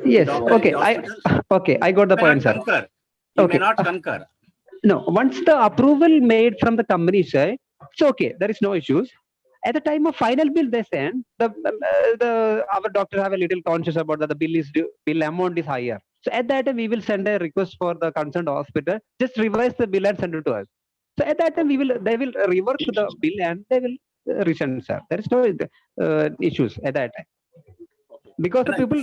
Yes. doctor Okay. in the hospital Okay. I got the may point, not sir. concur. He Okay. may not concur. No. Once the approval made from the company side, it's okay. There is no issues. At the time of final bill, they send our doctor have a little conscious about that the bill amount is higher. So at that time, we will send a request for the concerned hospital. Just revise the bill and send it to us. So at that time, they will rework the bill and they will resend, sir. There is no issues at that time. Because the people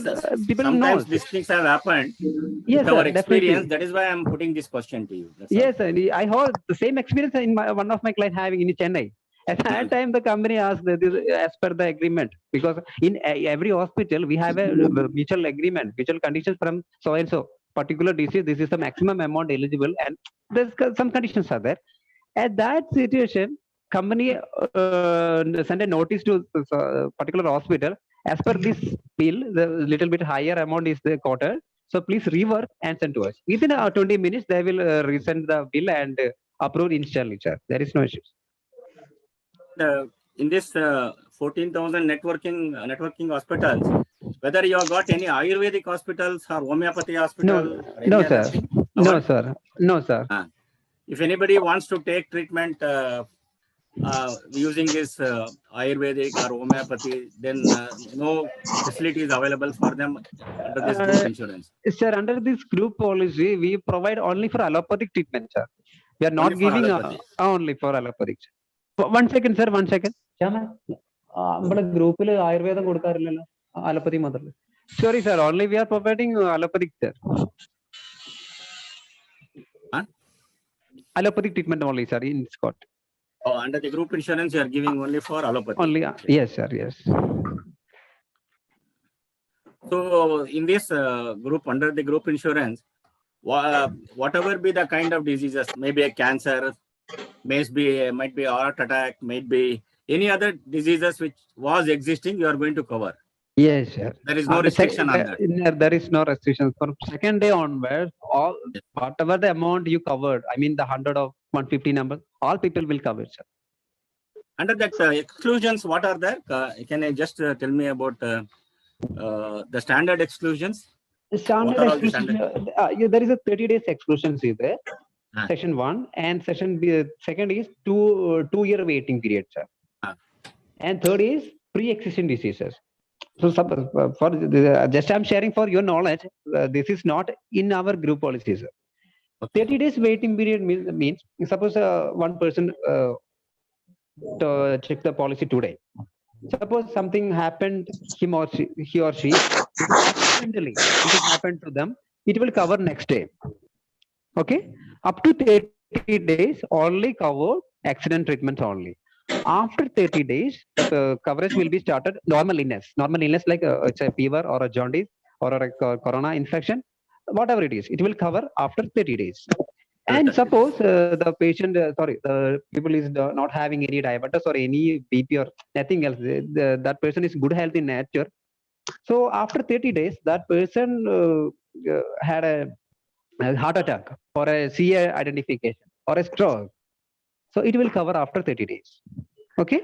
Sometimes knows. these things have happened. Yes, With our sir, experience, definitely. that is why I am putting this question to you. That's Yes, all. sir. I heard the same experience in one of my clients having in Chennai. At that time, the company asked as per the agreement, because in every hospital we have a mutual agreement, mutual conditions from so and so particular disease. This is the maximum amount eligible, and there's some conditions are there. At that situation, company send a notice to particular hospital. As per this bill, the little bit higher amount is the quoted. So please rework and send to us. Within 20 minutes, they will resend the bill and approve instantly, sir. There is no issues. In this 14,000 networking hospitals, whether you have got any Ayurvedic hospitals or homeopathy hospital? No, sir. No, sir. No, sir. If anybody wants to take treatment using this Ayurvedic or homeopathy, then no facilities available for them under this group insurance. Sir, under this group policy, we provide only for allopathic treatment, sir. We are not giving only for allopathic. One second, sir. 1 second. Group Ayurveda allopathy mother. Sorry, sir. Only we are providing allopathic, sir. Allopathic treatment only, sir, in Scott. Oh, under the group insurance, you are giving only for allopathy. Only, yes, sir, yes. So, in this group, under the group insurance, whatever be the kind of diseases, maybe a cancer, might be a heart attack, might be any other diseases which was existing, you are going to cover. Yes, sir. There is no restriction on that. There is no restriction. From second day onwards, all whatever the amount you covered, I mean the 100 or 150 number, all people will cover, sir. Under that exclusions, what are there? Can you just tell me about the standard exclusions? Standard exclusion, there is a 30 days exclusion there. Section 1 and section B, second is two-year waiting period, sir. And third is pre-existing diseases. So just I'm sharing for your knowledge, this is not in our group policies. 30 days waiting period means suppose one person to check the policy today. Suppose something happened, he or she accidentally, it happened to them, it will cover next day. Okay, up to 30 days only cover accident treatments only. After 30 days, the coverage will be started normal illness like it's a fever or a jaundice or a corona infection, whatever it is, it will cover after 30 days. And suppose the patient, the people is not having any diabetes or any BP or nothing else, that person is good health in nature. So after 30 days, that person had a heart attack or a CA identification or a stroke. So it will cover after 30 days. Okay.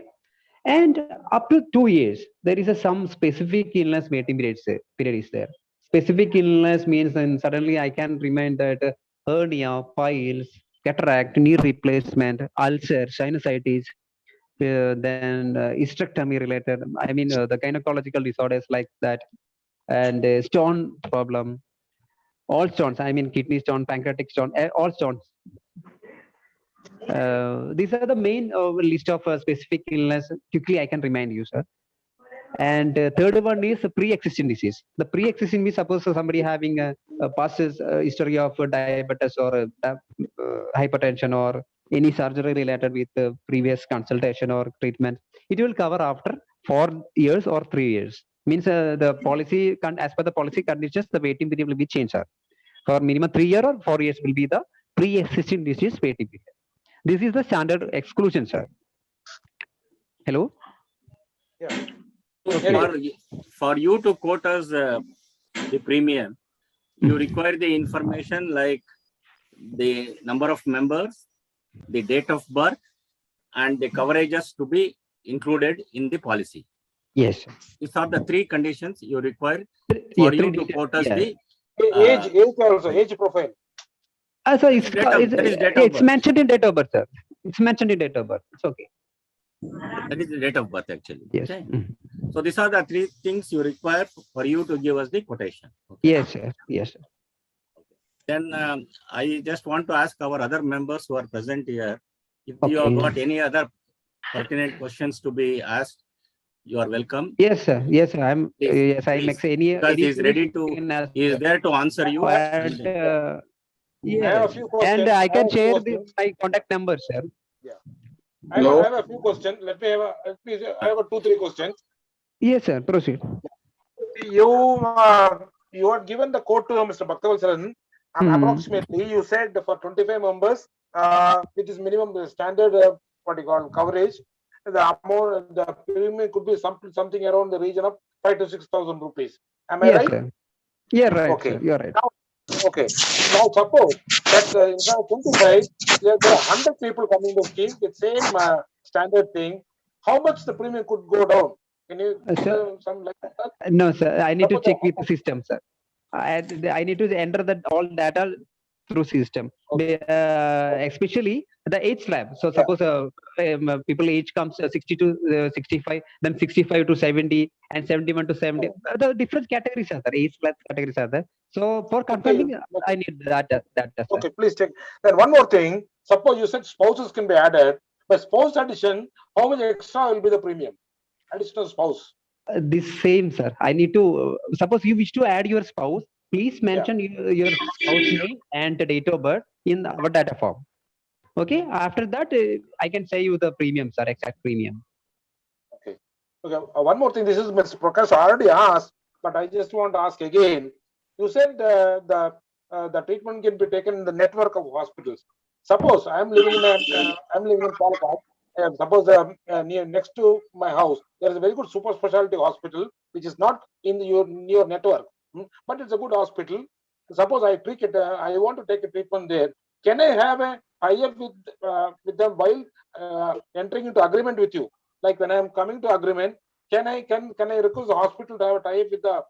And up to 2 years, there is some specific illness waiting period is there. Specific illness means then suddenly I can remind that hernia, piles, cataract, knee replacement, ulcer, sinusitis, then hysterectomy related, I mean the gynecological disorders like that, and stone problem, all stones, I mean kidney stone, pancreatic stone, all stones. These are the main list of specific illness. Quickly I can remind you, sir. And third one is pre-existing disease. The pre-existing means suppose somebody having a past history of diabetes or hypertension or any surgery related with previous consultation or treatment. It will cover after 4 years or 3 years. Means the policy, as per the policy conditions, the waiting period will be changed, sir. For minimum 3 years or 4 years will be the pre-existing disease waiting period. This is the standard exclusion, sir. Hello? Yeah. For you to quote us the premium, you require the information like the number of members, the date of birth, and the coverages to be included in the policy. Yes. These are the three conditions you require Yeah, for you three to details, quote us yeah. the Age also, age profile. So it's, that is date of it's birth. mentioned in date of birth, sir. It's mentioned in date of birth. It's okay. That is the date of birth actually. Yes. Okay. So these are the three things you require for you to give us the quotation. Okay. Yes, sir. Yes, sir. Then I just want to ask our other members who are present here, if you Okay. have got any other pertinent questions to be asked, you are welcome. Yes, sir. Yes, sir. I'm. Please, Yes, I make any. because he is ready to. He is there to answer you. And, I yes, have a few questions. and I can have a few share questions. my contact number, sir. Yeah. I have a few questions. Let me have please. I have 2-3 questions. Yes, sir. Proceed. You had given the code to Mr. Bhaktavalsaran. Approximately, you said for 25 members, it is minimum the standard what you call coverage. The amount, the premium could be something around the region of 5,000 to 6,000 rupees. Am I Yes, right? sir. Yeah, right. Okay. Sir. You're right. Now, okay. Now suppose that instead of 25, there are 100 people coming to the scheme with same standard thing. How much the premium could go down? Can you Sir, some like that? no, sir. I need to Suppose check with the system, sir. I need to enter that all data through system. Especially the age slab. So suppose people age comes 60 to 65, then 65 to 70, and 71 to 70. The different categories are there. Age slab categories are there. So for confirming, I need that. Okay, please check. Then one more thing. Suppose you said spouses can be added. By spouse addition, how much extra will be the premium? Additional spouse. The same, sir. I need to suppose you wish to add your spouse. Please mention your spouse name and the date of birth in our data form. Okay. After that, I can say you the premium, sir. Exact premium. Okay. Okay. One more thing. This is Mr. Prakash already asked, but I just want to ask again. You said the treatment can be taken in the network of hospitals. Suppose I'm living in Palakkad. Suppose near next to my house there is a very good super specialty hospital which is not in your network, but it's a good hospital. Suppose I I want to take a treatment there. Can I have a tie-up with them while entering into agreement with you? Like when I am coming to agreement, can I request the hospital to have a tie-up with the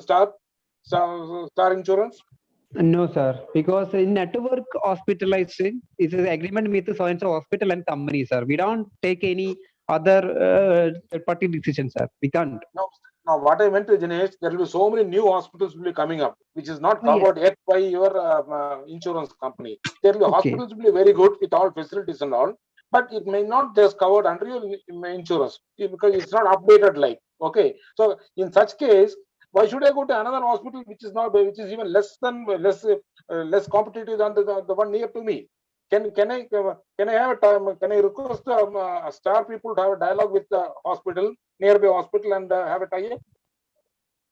Star Insurance? No, sir. Because in network hospitalization is an agreement with the so-and-so hospital and company, sir. We don't take any other third-party decision, sir. We can't. Now, what I meant to Dinesh, there will be so many new hospitals will be coming up, which is not covered yet by your insurance company. There will be hospitals will be very good with all facilities and all, but it may not just covered under your insurance because it's not updated like. Okay, so in such case, why should I go to another hospital which is even less competitive than the one near to me? Can I have a time? Can I request Star people to have a dialogue with the hospital, nearby hospital, and have a tie-up?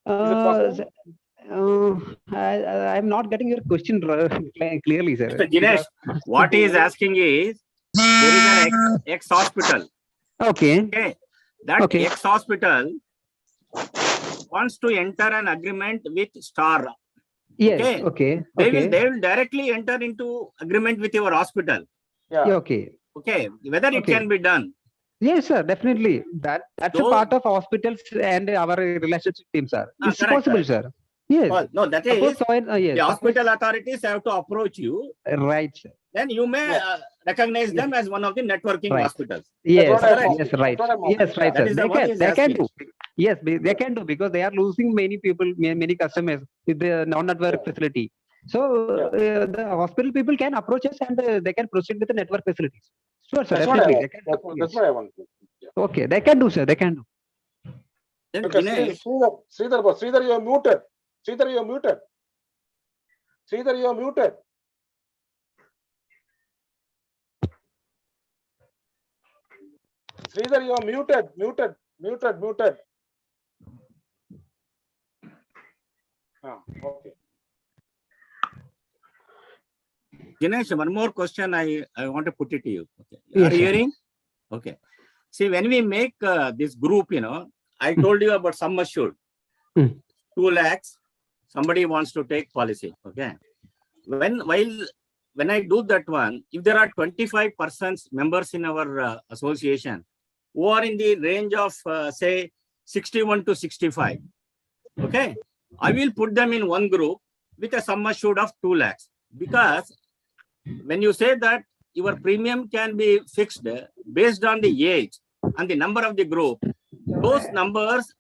Is it possible? I'm not getting your question clearly, sir. Mr. Dinesh, what he is asking is, there is an ex-hospital. Okay. That ex-hospital wants to enter an agreement with Star. Yes. Okay. They will directly enter into agreement with your hospital. Yeah. Okay. Okay. Whether it can be done. Yes, sir. Definitely. That's a part of hospitals and our relationship team, sir. It's possible, sir. Yes. Well, no, that is the hospital authorities have to approach you. Right, sir. Then you may recognize them as one of the networking hospitals. Yes. Yes. Right. Yes. Right, that sir. is the one They can do. Yes, they can do because they are losing many people, many customers with the non-network facility. So the hospital people can approach us and they can proceed with the network facilities. Sure, sir. Definitely. That's what I want. Okay, they can do, sir. They can do. Okay, Sridhar, you are muted. Sridhar, you are muted. Sridhar, you are muted. Sridhar, you are muted. Muted. Okay. Dinesh, one more question I want to put it to you. Okay. Yes, are you hearing? Okay. See, when we make this group, I told you about sum assured. 2 lakhs, somebody wants to take policy. Okay. While when I do that one, if there are 25 persons members in our association who are in the range of say 61 to 65, okay, I will put them in one group with a sum assured of 2 lakhs, because when you say that your premium can be fixed based on the age and the number of the group, those numbers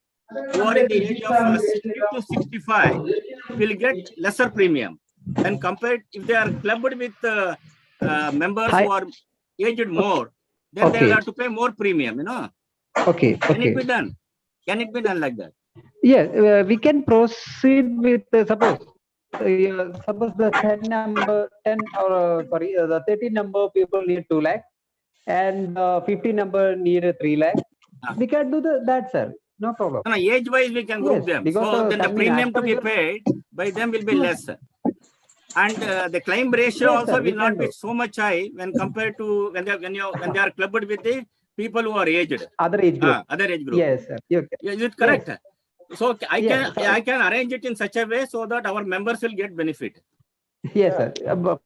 who are in the age of 60 to 65 will get lesser premium when compared if they are clubbed with members who are aged more, then they will have to pay more premium, you know. Okay. Can it be done? Can it be done like that? Yes, we can proceed with suppose the 10 or sorry, the 30 number people need 2 lakh and 50 number need 3 lakh. We can do that, sir. No problem. No, age wise we can group them. So then the premium to be paid by them will be less. And the claim ratio also will not be so much high when compared to when they are clubbed with the people who are aged. Other age group. Other age group. Yes, sir. Is it correct? Yes. So I can arrange it in such a way so that our members will get benefit. Yes, sir.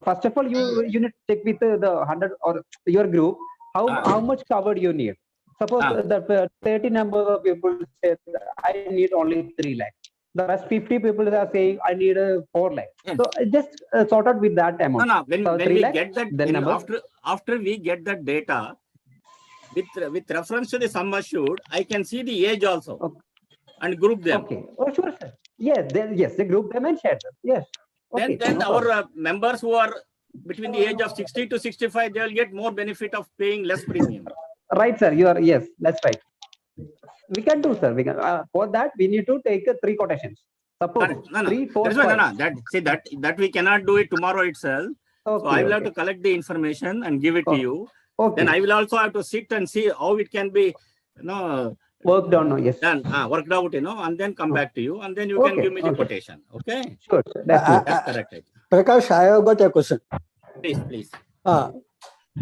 First of all, you need to check with the 100 or your group how much covered you need. Suppose the 30 number of people say I need only 3 lakhs. The rest 50 people are saying I need 4 lakhs. Yes. So just sort out with that amount. No. When we get that, after we get that data with reference to the sum assured, I can see the age also and group them. Okay. Oh, sure, sir. Yes, the group them and share them. Yes. Okay. Then our members who are between the age of 60 to 65, they will get more benefit of paying less premium. Right, sir. Yes, that's right. We can do, sir. We can. For that, we need to take 3 quotations. Suppose 3, 4, 5. That we cannot do it tomorrow itself. Okay, so I will have to collect the information and give it to you. Okay. Then I will also have to sit and see how it can be, worked on. Yes. Done. Worked out, and then come back to you, and then you can give me the quotation. Okay. Sure, sir. That's correct. Prakash, I have got a question. Please.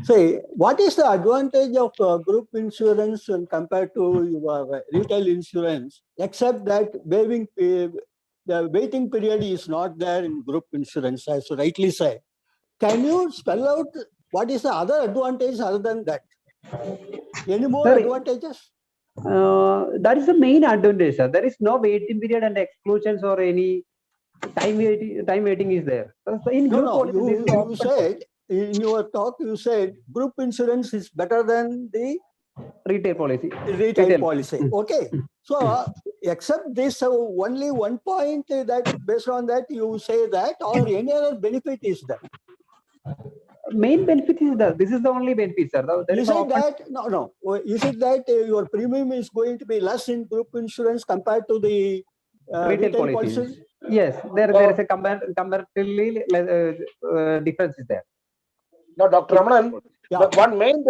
Say, what is the advantage of group insurance when compared to your retail insurance, except that the waiting period is not there in group insurance, as you rightly say. Can you spell out what is the other advantage other than that? Any more advantages? That is the main advantage, sir. There is no waiting period and exclusions or any time waiting is there. So in group you said in your talk, you said group insurance is better than the retail policy. Okay. So except this only one point that based on that you say that, or any other benefit is there? Main benefit is that this is the only benefit, sir. Is it that Is it that your premium is going to be less in group insurance compared to the retail policy? Yes, there is a comparatively difference is there. Now, Dr. Ramanan, one main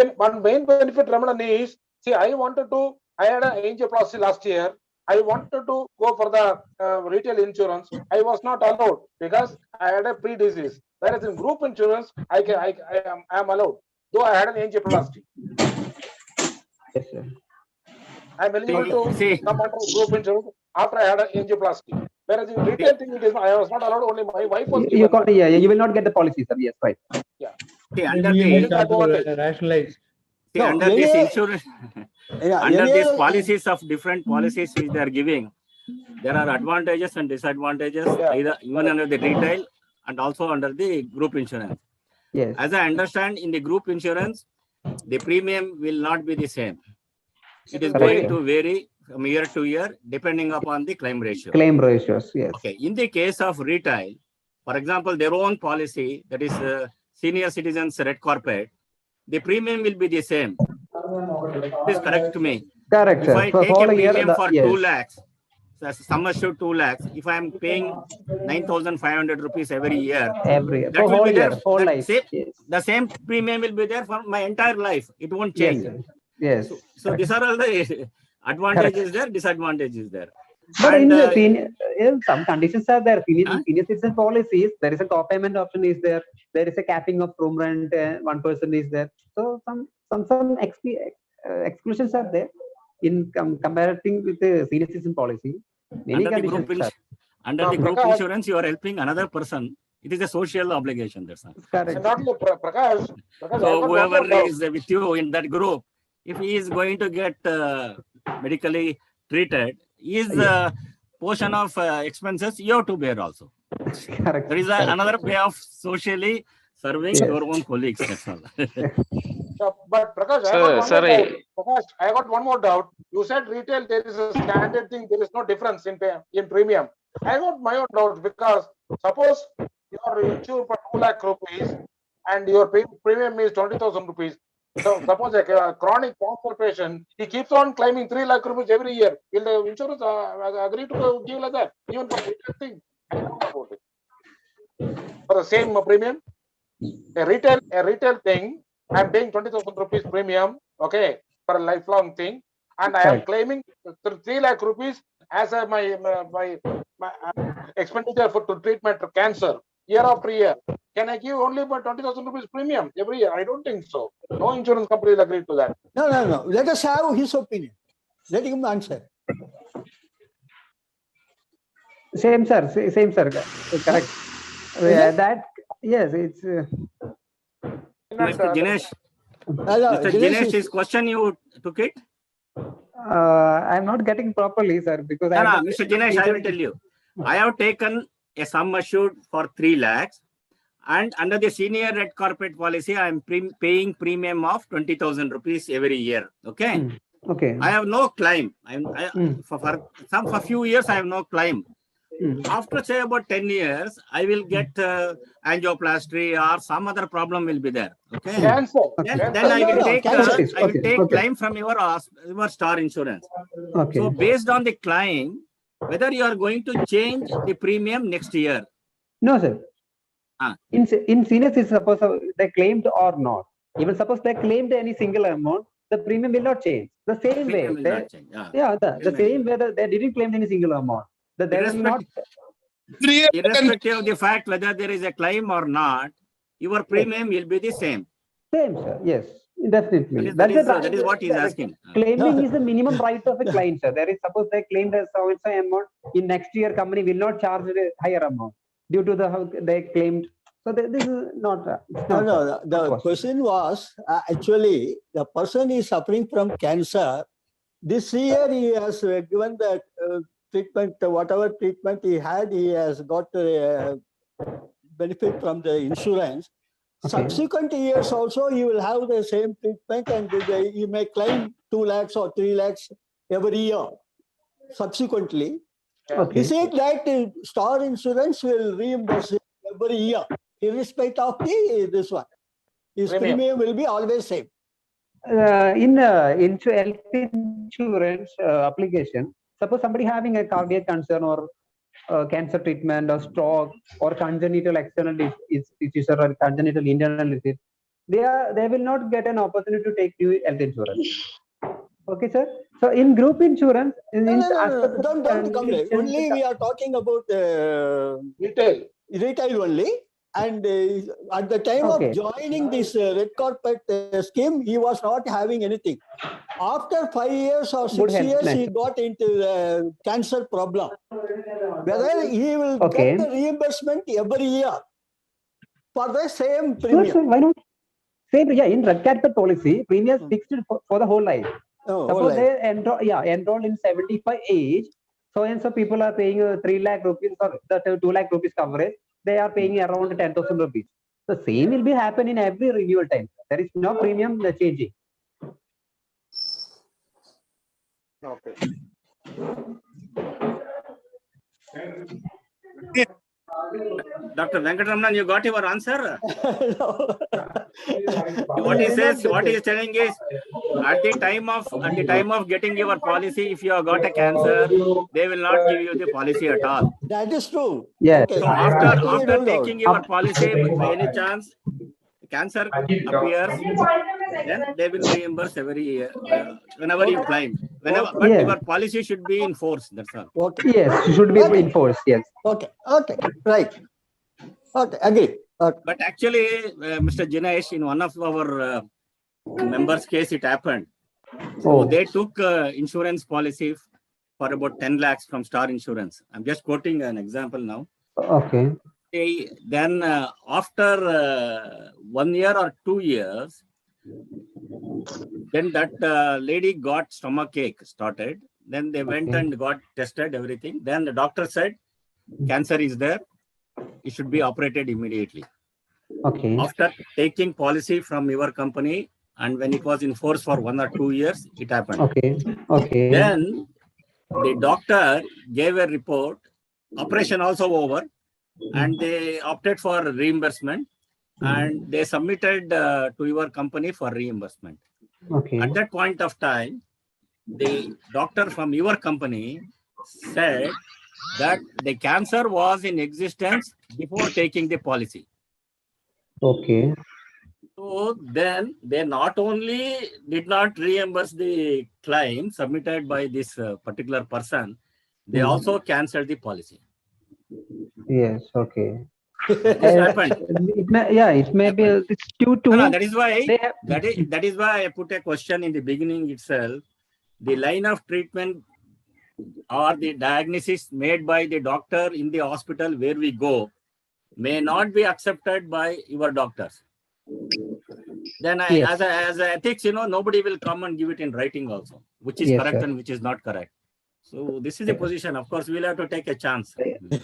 benefit, Ramanan, is, see, I had an angioplasty last year. I wanted to go for the retail insurance. I was not allowed because I had a pre-disease. Whereas in group insurance, I am allowed, though I had an angioplasty. Yes, sir. I am eligible to come under group insurance after I had an angioplasty. Whereas in retail thing, I was not allowed. Only my wife was given. You will not get the policy, sir. Yes, right. Yeah. Under this insurance, under these policies of different policies which they are giving, there are advantages and disadvantages even under the retail and also under the group insurance. Yes. As I understand, in the group insurance, the premium will not be the same. It is going to vary from year to year depending upon the claim ratio. Claim ratios, yes. Okay. In the case of retail, for example, their own policy, that is senior citizens red carpet, the premium will be the same. This is correct to me. Correct, if sir. I take a premium for 2 lakhs, so sum assured 2 lakhs, if I am paying 9,500 rupees every year, that will be there. The same premium will be there for my entire life. It won't change. Yes. So these are all the advantages there, disadvantages there. But in some conditions are there. Senior citizen policies, there is a co-payment option is there. There is a capping of room rent. 1% is there. So some exclusions are there in comparing with the senior citizen policy. Many Under the group insurance, you are helping another person It is a social obligation. That's all. Correct. And not only Prakash, I So got one more whoever doubt. is with you in that group, if he is going to get medically treated, his portion of expenses you have to bear also. Correct. There is another way of socially serving Yes. your own colleagues. That's all. But Prakash, I got one more doubt. You said retail, there is a standard thing, there is no difference in premium. I got my own doubt because suppose you are insured for 2 lakh rupees and your premium is 20,000 rupees. So suppose a chronic cancer patient, he keeps on claiming 3 lakh rupees every year. Will the insurance agree to give like that? Even for retail thing, I don't know about it. For the same premium, a retail thing, I'm paying 20,000 rupees premium, okay, for a lifelong thing, and I am claiming 3 lakh rupees as my expenditure to treatment for cancer year after year. Can I give only by 20,000 rupees premium every year? I don't think so. No insurance company will agree to that. No. Let us have his opinion. Let him answer. Same, sir. Same, sir. Correct. That, yes, it's. Mr. Dinesh, Mr. Dinesh, his question you took it? I'm not getting properly, sir, because No, Mr. Dinesh, I will tell you. I have taken a sum assured for 3 lakhs, and under the senior red carpet policy, I am paying premium of 20,000 rupees every year. Okay. Okay. I have no claim. For a few years, I have no claim. After say about 10 years, I will get angioplasty or some other problem will be there. Okay. Cancer. Then I will take claim from your star insurance. Okay. So based on the claim, whether you are going to change the premium next year. No, sir. In seniors, it's suppose they claimed or not. Even suppose they claimed any single amount, the premium will not change. The same way. The same way that they didn't claim any single amount. They will not. Irrespective of the fact whether there is a claim or not, your premium will be the same. Same, sir. Yes, definitely. That is what he is asking. Claiming is the minimum right of a client, sir. There is suppose they claimed a so amount. In next year, company will not charge a higher amount due to they claimed. So this is not. No. The question was actually the person is suffering from cancer. This year he has given the treatment, whatever treatment he had, he has got benefit from the insurance. Okay. Subsequent years also he will have the same treatment and he may claim 2 lakhs or 3 lakhs every year subsequently. Okay. Is it that Star Insurance will reimburse him every year irrespective of this one? His premium will be always same. In health insurance application, suppose somebody having a cardiac concern or cancer treatment or stroke or congenital external disease or congenital internal disease, they will not get an opportunity to take new health insurance. Okay, sir. So in group insurance, don't come there. Only we are talking about retail only. And at the time of joining this red carpet scheme, he was not having anything. After 5 years or 6 years, he got into the cancer problem. Whether he will get the reimbursement every year for the same premium. Sure, why not? Same, in red carpet policy, premium is fixed for the whole life. Suppose they enroll in 75 age, so people are paying 3 lakh rupees or 2 lakh rupees coverage. They are paying around 10,000 rupees. The same will be happen in every renewal time. There is no premium changing. Okay. Dr. Venkatramanan, you got your answer? What he says, what he is telling is, at the time of getting your policy, if you have got a cancer, they will not give you the policy at all. That is true. Yes. So after taking your policy, by any chance, cancer appears, then they will reimburse every year whenever you claim. But your policy should be in force. That's all. Okay. Yes, should be in force. Yes. Okay. Right. Okay. Agree. Okay. But actually, Mr. Jinesh, in one of our members' case, it happened. So they took insurance policy for about 10 lakhs from Star Insurance. I'm just quoting an example now. Okay. Then after 1 year or 2 years, then that lady got stomach ache started. Then they went and got tested everything. Then the doctor said, cancer is there. It should be operated immediately. Okay. After taking policy from your company, and when it was in force for 1 or 2 years, it happened. Okay. Okay. Then the doctor gave a report, operation also over, and they opted for reimbursement, and they submitted to your company for reimbursement. Okay. At that point of time, the doctor from your company said that the cancer was in existence before taking the policy. Okay. So then they not only did not reimburse the claim submitted by this particular person, they also cancelled the policy. Yes. Okay. This happened. It may be it's due to. No, that is why that is why I put a question in the beginning itself. The line of treatment or the diagnosis made by the doctor in the hospital where we go may not be accepted by your doctors. Then as a ethics, nobody will come and give it in writing also, which is correct and which is not correct. So this is a position. Of course, we'll have to take a chance.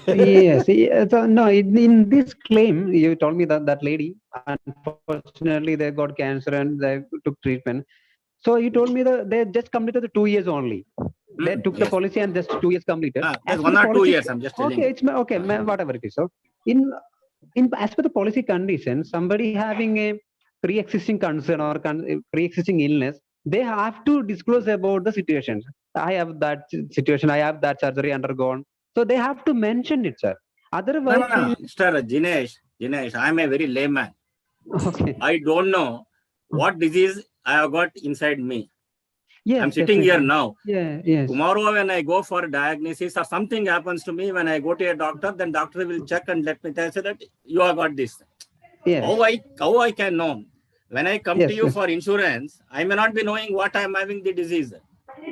Yes. So, no, in this claim, you told me that that lady, unfortunately, they got cancer and they took treatment. So you told me that they just completed the 2 years only. They took the policy and just 2 years completed. There's 1 or 2 years. I'm just telling. Okay, it's okay. Whatever it is. So in as per the policy conditions, somebody having a pre-existing concern or pre-existing illness, they have to disclose about the situations. I have that situation. I have that surgery undergone. So they have to mention it, sir. Otherwise, no. Mr. Jinesh, I'm a very layman. Okay. I don't know what disease I have got inside me. Yes, I'm sitting here now. Yes. Tomorrow when I go for diagnosis or something happens to me, when I go to a doctor, then doctor will check and let me tell you that you have got this. Yes. How I can know? When I come to you for insurance, I may not be knowing what I'm having the disease.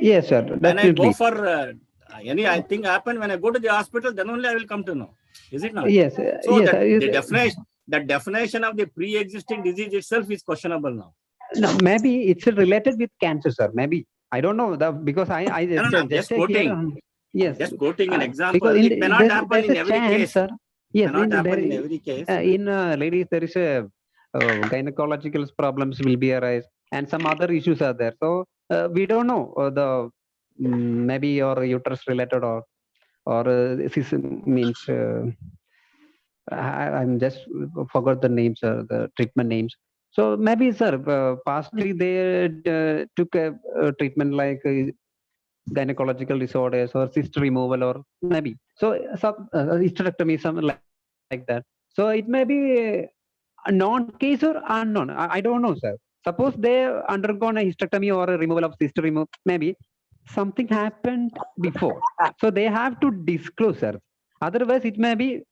Yes, sir. Definitely. When I go for any thing happen, when I go to the hospital, then only I will come to know. Is it not? Yes. So yes, the definition of the pre-existing disease itself is questionable now. No, maybe it's related with cancer, sir. Maybe I don't know because I just quoting. Yes, just quoting an example. It may not happen in every case, sir. Yes, not happen in every case. In ladies, there is a gynecological problems will be arise, and some other issues are there. So we don't know the maybe your uterus related or this means I'm just forgot the names, the treatment names. So maybe, sir, pastly they took a treatment like gynecological disorders or cyst removal or maybe some hysterectomy, something like that. So it may be a non-case or unknown. I don't know, sir. Suppose they undergone a hysterectomy or a removal of cyst removal, maybe something happened before. So they have to disclose, sir. Otherwise, it may be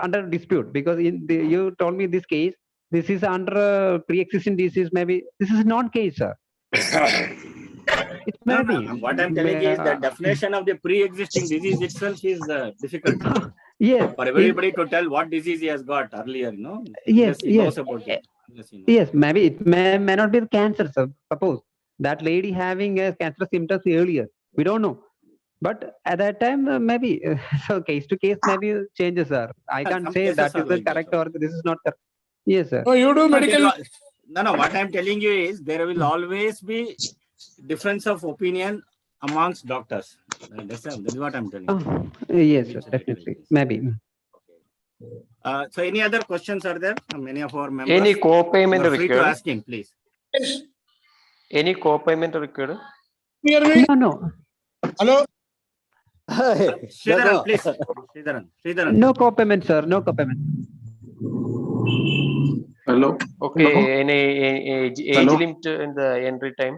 under dispute because you told me this case. This is under pre-existing disease. Maybe this is non-case, sir. It may be. What I'm telling you is the definition of the pre-existing disease itself is difficult. Yes. For everybody to tell what disease he has got earlier, Yes. He knows about it. Yes, maybe it may not be the cancer, sir. Suppose that lady having a cancer symptoms earlier. We don't know. But at that time, maybe so case to case maybe changes, sir. I can't say that is the correct or this is not correct. Yes, sir. Oh, you do medical. No. What I'm telling you is there will always be difference of opinion amongst doctors. That's what I'm telling you. Yes, sir. Definitely. Maybe. So any other questions are there from any of our members? Any co-payment required? Free to ask him, please. Any co-payment required? Hear me? No. Hello. Sridharan, please. Sridharan. No co-payment, sir. No co-payment. Hello. Okay. Hello. Any age limit in the entry time?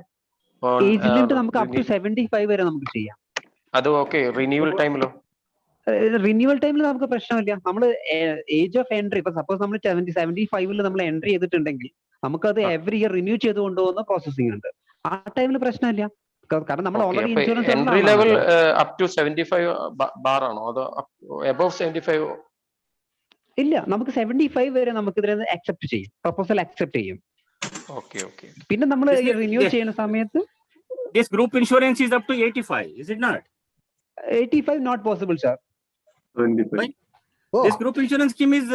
Age limit നമുക്ക് up to 75 വരെ നമുക്ക് ചെയ്യാം. അത് okay. Renewal time ലോ? Renewal ടൈമിൽ നമുക്ക് പ്രശ്നമില്ല. നമ്മൾ ഏജ് ഓഫ് എൻട്രി ഇപ്പൊ സപ്പോസ് നമ്മൾ 75 നമ്മൾ എൻട്രി ചെയ്തിട്ടുണ്ടെങ്കിൽ നമുക്കത് എവറി ഇയർ റിന്യൂ ചെയ്ത് കൊണ്ടുപോകുന്ന പ്രോസസ്സിംഗ് ഉണ്ട്. ആ ടൈമിൽ പ്രശ്നമില്ല. കാരണം നമ്മൾ Okay, ഓൾറെഡി അപ്പൊ insurance entry level up to 75 bar ആണോ അതോ above 75? ഇല്ല, നമുക്ക് 75 വരെ നമുക്ക് ഇതിനെ അക്സെപ്റ്റ് ചെയ്യും, പ്രൊപ്പോസൽ അക്സെപ്റ്റ് ചെയ്യും. Okay, okay. പിന്നെ നമ്മൾ റിന്യൂ ചെയ്യുന്ന സമയത്ത് this group insurance is up to 85, is it not? 85 not possible, sir. 25. This group insurance scheme is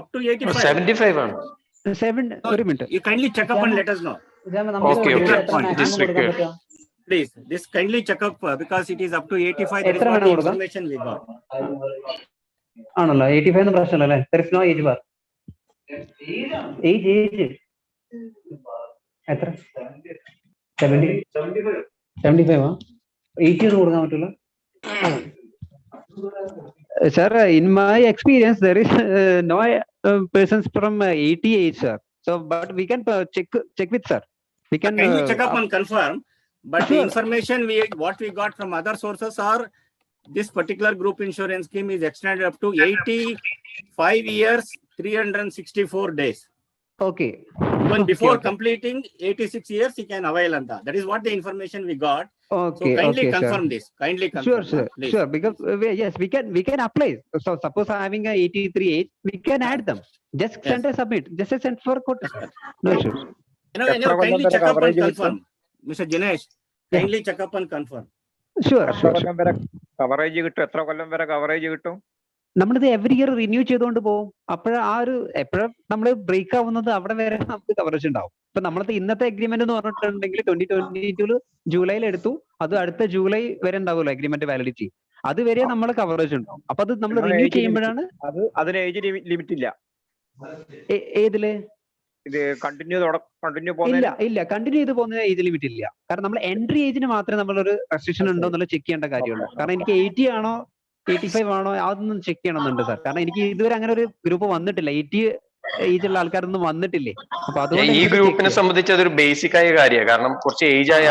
up to 85. 75 ആണ്. 7 ഒരു minute. You kindly check up and let us know. Okay, this required. Please, this kindly check up because it is up to 85. That is what the information we got. ആണല്ലോ, 85 ഒന്നും പ്രശ്നമല്ല അല്ലേ? There is no age bar. Age എത്ര? 75 ആ? 80 ഒന്നും കൊടുക്കാൻ പറ്റില്ല. Sir, in my experience, there is no persons from 80 age, sir. So, but we can check with sir. We can check up and confirm. But the information what we got from other sources are this particular group insurance scheme is extended up to 85 years, 364 days. Okay. Even before completing 86 years, he can avail on that. That is what the information we got. Okay. So kindly okay, confirm sir. this. Kindly confirm. Sure, please. sure. Because yes, we can apply. So suppose having a 83 age, we can add them. Just send a submit. Just send for quote. No issues. Kindly check up and confirm. Mr. Jinesh, kindly check up and confirm. Sure. Coverage കിട്ടും? എത്ര കൊല്ലം വരെ coverage കിട്ടും? നമ്മളിത് every year renew ചെയ്തുകൊണ്ട് പോകും. അപ്പോഴ എപ്പോഴും നമ്മൾ break ആവുന്നത് അവിടെ വരെ നമുക്ക് കവറേജ് ഉണ്ടാവും. ഇപ്പൊ നമ്മളത് ഇന്നത്തെ അഗ്രിമെന്റ് എന്ന് പറഞ്ഞിട്ടുണ്ടെങ്കിൽ 2022 ജൂലൈയിൽ എടുത്തു, അത് അടുത്ത ജൂലൈ വരെ ഉണ്ടാവുമല്ലോ അഗ്രിമെന്റ് വാലിഡിറ്റി. അതുവരെ നമ്മൾ കവറേജ് ഉണ്ടാവും. അപ്പൊ അത് നമ്മൾ റിന്യൂ ചെയ്യുമ്പോഴാണ്. അതിന് ഏജ് ലിമിറ്റ് ഇല്ല. ഏതില്? ഇത് കണ്ടിന്യൂ ഇല്ല കണ്ടിന്യൂ ചെയ്ത് പോകുന്ന ഏജ് ലിമിറ്റ് ഇല്ല. കാരണം നമ്മൾ എൻട്രി ഏജിന് മാത്രമേ നമ്മളൊരു റെസ്ട്രിക്ഷൻ ഉണ്ടോ എന്നുള്ളത് ചെക്ക് ചെയ്യേണ്ട കാര്യമുള്ളൂ. കാരണം എനിക്ക് 80 ആണോ 85 ആണോ അതൊന്നും ചെക്ക് ചെയ്യണമെന്നുണ്ട് സാർ. കാരണം എനിക്ക് ഇതുവരെ അങ്ങനെ ഒരു ഗ്രൂപ്പ് വന്നിട്ടില്ല. 80 ഏജ് ഉള്ള ആൾക്കാരൊന്നും വന്നിട്ടില്ലേ. അപ്പൊ അതുകൊണ്ട് ഈ ഗ്രൂപ്പിനെ സംബന്ധിച്ച് അതൊരു ബേസിക് ആയ കാര്യമാണ്. കാരണം കുറച്ച് ഏജ് ആയ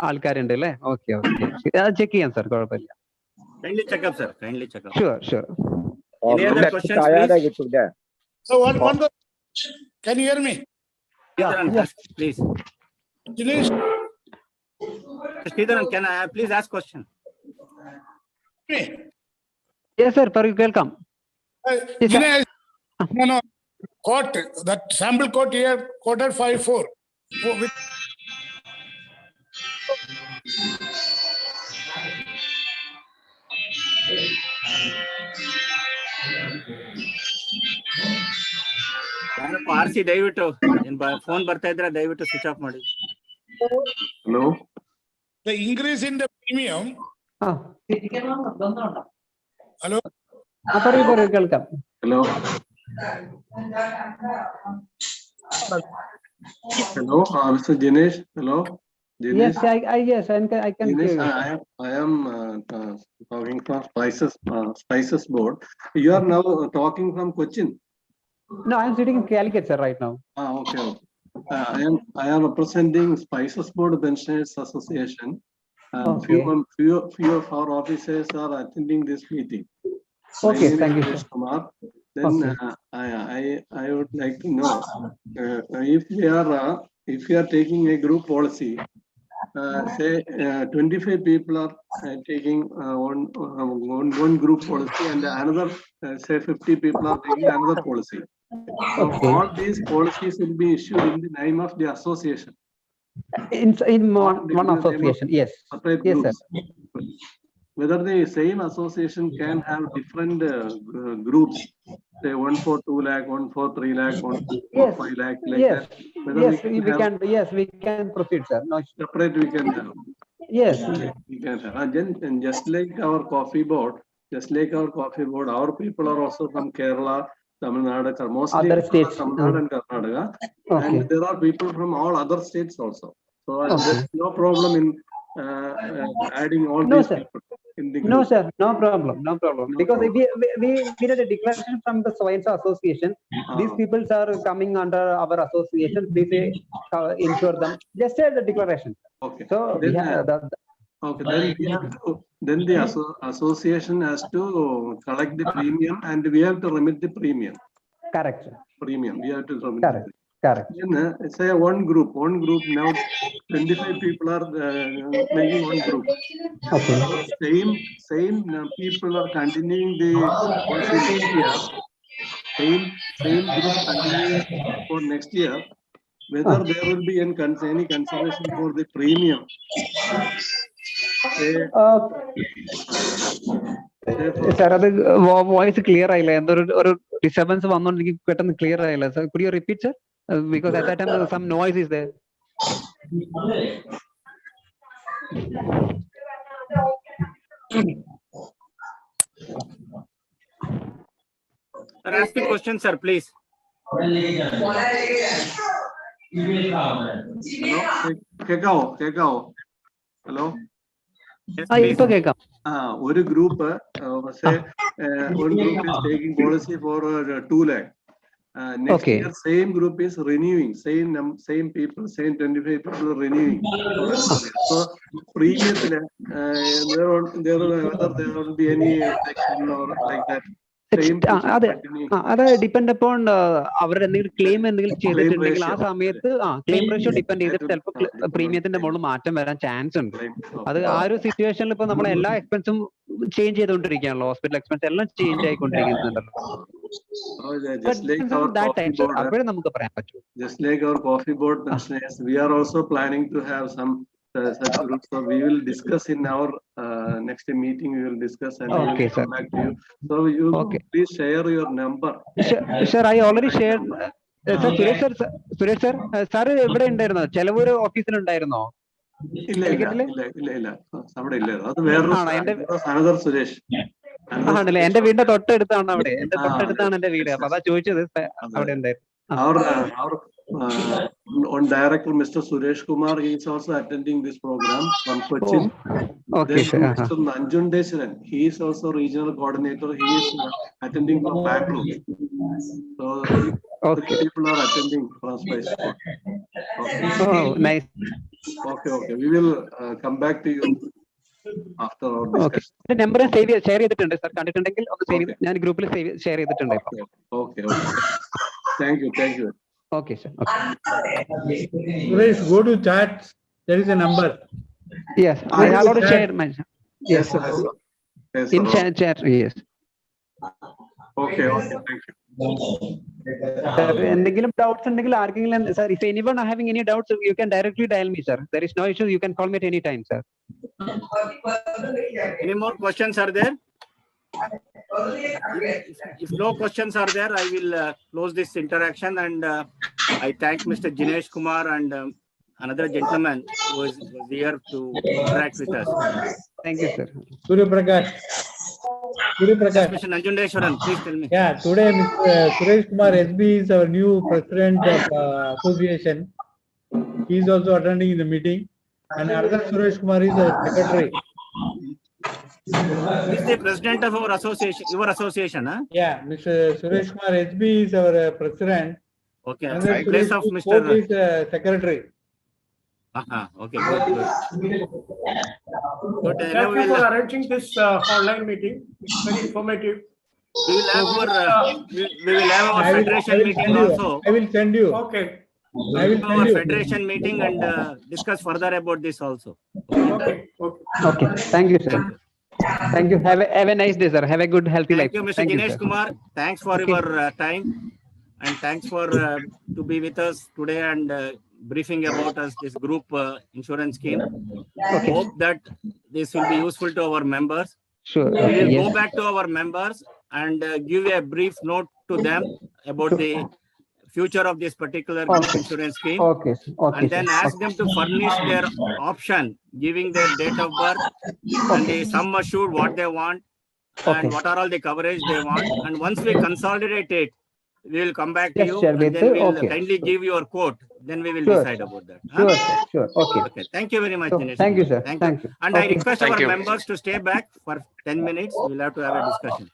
ആൾക്കാരുണ്ട് അല്ലേ? ഓക്കെ അത് ചെക്ക് ചെയ്യാം സാർ, കുഴപ്പമില്ല. Kindly check up, sir. Kindly check up. Sure. Any other questions, please? So one can you hear me? Yeah. Please. Dinesh. Sridharan, can I please ask question? Me. Yes, sir. Welcome. Dinesh, no. Quote that sample quote here quoted 54. RC ದಯವಿಟ್ಟು phone ಬರ್ತಾ ಇದ್ರೆ ದಯವಿಟ್ಟು switch off ಮಾಡಿ. Hello. The increase in the premium. Hello. പറയൂ കേൾക്കാം. Hello. Hello, Mr. Dinesh. Hello. Dinesh. Yes, I can. Dinesh, I am talking from Spices Board. You are now talking from Cochin. No, I am sitting in Calicut, sir, right now. Okay. I am representing Spices Board Pensioners Association. Few of our officers are attending this meeting. Okay, thank you, sir. Kumar. Then I would like to know if we are taking a group policy. Say 25 people are taking one group policy, and another say 50 people are taking another policy. So all these policies will be issued in the name of the association. In one association, yes. Separate yes, groups. Sir. Whether the same association can have different groups, say one for 2 lakh, one for 3 lakh, one for 5 lakh, like yes. that. Whether we can proceed, sir. No, separate we can have. Yes. We can have. And just like our coffee board, our people are also from Kerala, Tamil Nadu, mostly other states, Tamil Nadu and Karnataka, and there are people from all other states also. So there's no problem in adding all these people in the group. No, sir, no problem. Because we did a declaration from the Science Association. These people are coming under our association. Please insure them. Just say the declaration. Okay. So then the association has to collect the premium, and we have to remit the premium. Correct, sir. Premium. We have to remit. Correct. Correct. Then say one group now 25 people are making one group. Okay. So same people are continuing the policy next year. Same group continuing for next year. Whether there will be any consideration for the premium. Sir അത് voice clear ആയില്ല, എന്തൊരു disturbance വന്നോണ്ടെങ്കിൽ പെട്ടെന്ന് clear ആയില്ല. Sir could you repeat sir, because at that time some noise is there. Sir, ask the question, sir, please. കേക്കാവോ? Hello. ഇപ്പൊ കേൾക്കാം. ഒരു group one group is taking policy for 2 lakh. Next year same group is renewing, same people, same 25 people are renewing. So premium there will be any reduction or like that. അത് depend upon അവരുടെ എന്തെങ്കിലും claim ചെയ്തിട്ടുണ്ടെങ്കിൽ ആ സമയത്ത് claim ratio depend ചെയ്തിട്ട് ചിലപ്പോൾ പ്രീമിയത്തിന്റെ മുകളിൽ മാറ്റം വരാൻ ചാൻസ് ഉണ്ട്. അത് ആ ഒരു സിറ്റുവേഷനിൽ ഇപ്പൊ നമ്മളെ എല്ലാ എക്സ്പെൻസും ചേഞ്ച് ചെയ്തുകൊണ്ടിരിക്കുകയാണല്ലോ, ഹോസ്പിറ്റൽ എക്സ്പെൻസ് എല്ലാം ചേഞ്ച് ആയിക്കൊണ്ടിരിക്കുന്നുണ്ടല്ലോ. അപ്പോഴേ നമുക്ക് പറയാൻ പറ്റൂ. Just like our coffee board business, we are also planning to have some such groups. So we will discuss in our next meeting. We will discuss and we will come back to you. So you please share your number. Sir, I already shared. Suresh sir ഇവിടെ ഉണ്ടായിരുന്നോ? ചെലവൂര് ഓഫീസിൽ ഉണ്ടായിരുന്നോ? ഇല്ല അവിടെ ഇല്ല. അത് വേറൊരു സുരേഷ് ആണല്ലേ? എന്റെ വീടിന്റെ തൊട്ടടുത്താണ് അവിടെ, എന്റെ തൊട്ടടുത്താണ് എന്റെ വീട്. അപ്പൊ അതാ ചോദിച്ചത് അവിടെ ഉണ്ടായിരുന്നു. On director Mr. Suresh Kumar, he is also attending this program from Cochin. Okay, then Mr. Nanjundeshwaran, he is also regional coordinator. He is attending from Bangalore. So three people are attending from Spice. Oh, nice. Okay. We will come back to you after our discussion. Number share ചെയ്തിട്ടുണ്ട് sir, കണ്ടിട്ടുണ്ടെങ്കിൽ ഒന്ന് save, ഞാൻ ഗ്രൂപ്പിൽ share ചെയ്തിട്ടുണ്ട്. Okay. Thank you. Okay, sir. Suresh, go to chat. There is a number. Yes, I have already shared my. Yes, sir. In chat, yes. Okay. Thank you. എന്തെങ്കിലും doubts ഉണ്ടെങ്കിൽ ആർക്കെങ്കിലും, sir, if anyone are having any doubts, you can directly dial me, sir. There is no issue. You can call me at any time, sir. Any more questions are there? If no questions are there, I will close this interaction, and I thank Mr. Jinesh Kumar and another gentleman who was here to interact with us. Thank you, sir. Suryaprakash. Mr. Nanjundeshwaran, please tell me. Yeah, today Mr. Suresh Kumar SB is our new president of association. He is also attending in the meeting, and another Suresh Kumar is our secretary. He is the president of our association, your association, huh? Yeah, Mr. Suresh Kumar SB is our president. Okay. In place of Mr. is secretary. Okay, good. Thank you for arranging this online meeting. It's very informative. We will have our federation meeting also. I will send you. Okay. I will send you. Federation meeting and discuss further about this also. Okay. Thank you, sir. Thank you. Have a nice day, sir. Have a good, healthy life. Thank you, Mr. Jinesh Kumar. Thanks for your time, and thanks for to be with us today and briefing about us this group insurance scheme. Hope that this will be useful to our members. Sure. We will go back to our members and give a brief note to them about the future of this particular group insurance scheme. Okay. And then ask them to furnish their option, giving their date of birth and the sum assured what they want and what are all the coverage they want. And once we consolidate it, we will come back to you and then we will kindly give your quote. Then we will decide about that. Sure. Okay. Thank you very much, Dinesh. Thank you, sir. Thank you. And I request our members to stay back for 10 minutes. We will have to have a discussion.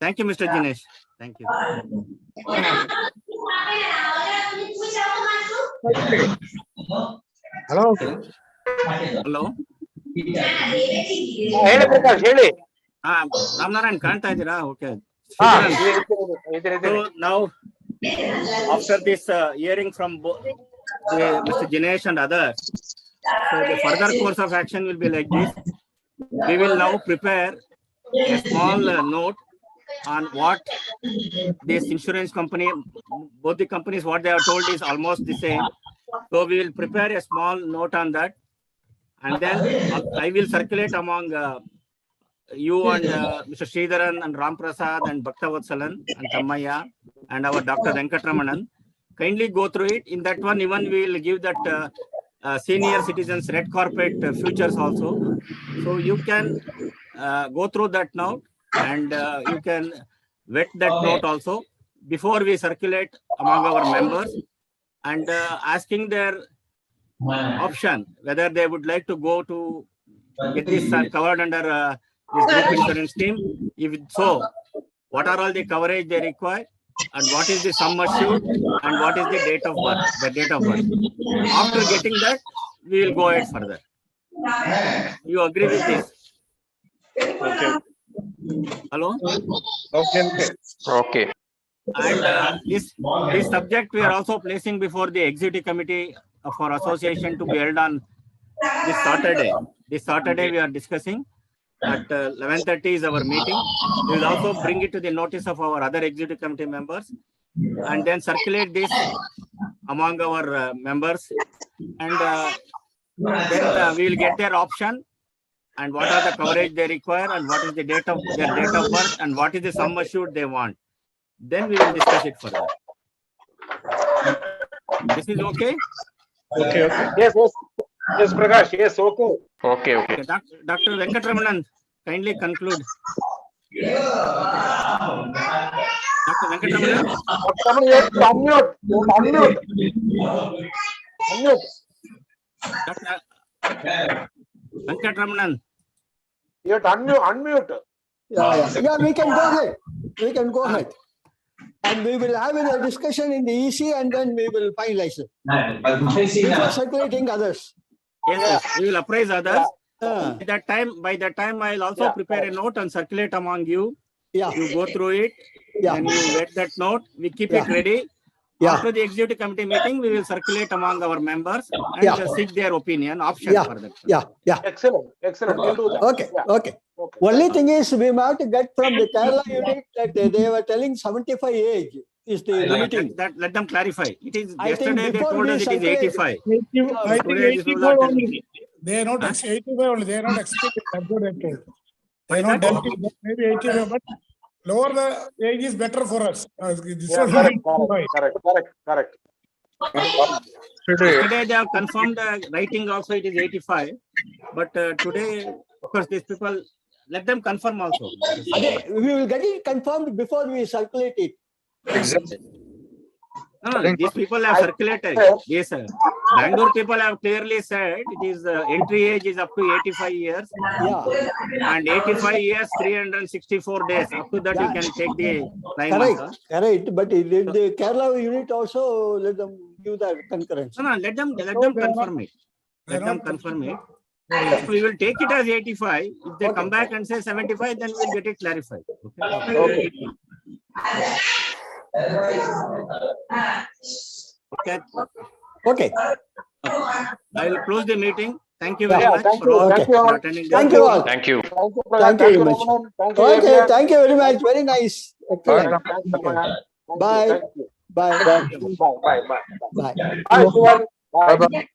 Thank you, Mr. Jinesh. Thank you. Hello. ಹೇಳಿ ಪ್ರಕಾಶ್ ಹೇಳಿ. ರಾಮನಾರಾಯಣ್ ಕಾಣ್ತಾ ಇದ್ದೀರಾ? Okay. So now after this hearing from Mr. Jinesh and others, so the further course of action will be like this. We will now prepare a small note on what this insurance company, both the companies, what they have told is almost the same. So we will prepare a small note on that, and then I will circulate among you and Mr. Sridharan and Ram Prasad and Bhaktavatsala and Tammaya and our Dr. Venkatramanan. Kindly go through it. In that one, even we will give that senior citizens red carpet futures also. So you can go through that now, and you can vet that note also before we circulate among our members, and asking their option whether they would like to go to get this covered under this group insurance scheme. If so, what are all the coverage they require, and what is the sum assured, and what is the date of birth, After getting that, we will go ahead further. You agree with this? Okay. Hello? Okay. And this subject we are also placing before the executive committee for association to be held on this Saturday. This Saturday we are discussing at 11:30 is our meeting. We will also bring it to the notice of our other executive committee members, and then circulate this among our members, and then we will get their option, and what are the coverage they require, and what is the date of their date of birth, and what is the sum assured they want. Then we will discuss it further. This is okay? Okay. Yes, Prakash. Yes, okay. Okay. Dr. Venkatramanan, kindly conclude. Dr. Venkatramanan. Unmute. Dr. Venkatramanan. You have to unmute. Yeah, we can go ahead. And we will have a discussion in the EC, and then we will finalize it. Before circulating others. Yes, we will apprise others. By that time, I will also prepare a note and circulate among you. Yeah. You go through it. And you get that note. We keep it ready. After the executive committee meeting, we will circulate among our members and seek their opinion, option for that. Yeah. Excellent. We'll do that. Okay. Only thing is, we have to get from the Kerala unit that they were telling 75 age is the limiting. Let them clarify. It is I think yesterday they told us it is 85. I think 85 only. They are not 85 only. They are not expecting. That's what I told. They are not dumping. Maybe 85, but lower the age is better for us. Correct. Today they have confirmed the writing also it is 85. But today, of course, these people, let them confirm also. We will get it confirmed before we circulate it. Exactly. No, these people have circulated. Yes, sir. Bangalore people have clearly said it is entry age is up to 85 years. Yeah. And 85 years, 364 days. Up to that you can take the flying. Correct. But the Kerala unit also let them give that concurrence. No, let them confirm it. Let them confirm it. So we will take it as 85. If they come back and say 75, then we'll get it clarified. Okay. I will close the meeting. Thank you very much for attending. Thank you all. Thank you. Thank you very much. Okay, thank you very much. Very nice. Excellent. Bye. Bye. Bye.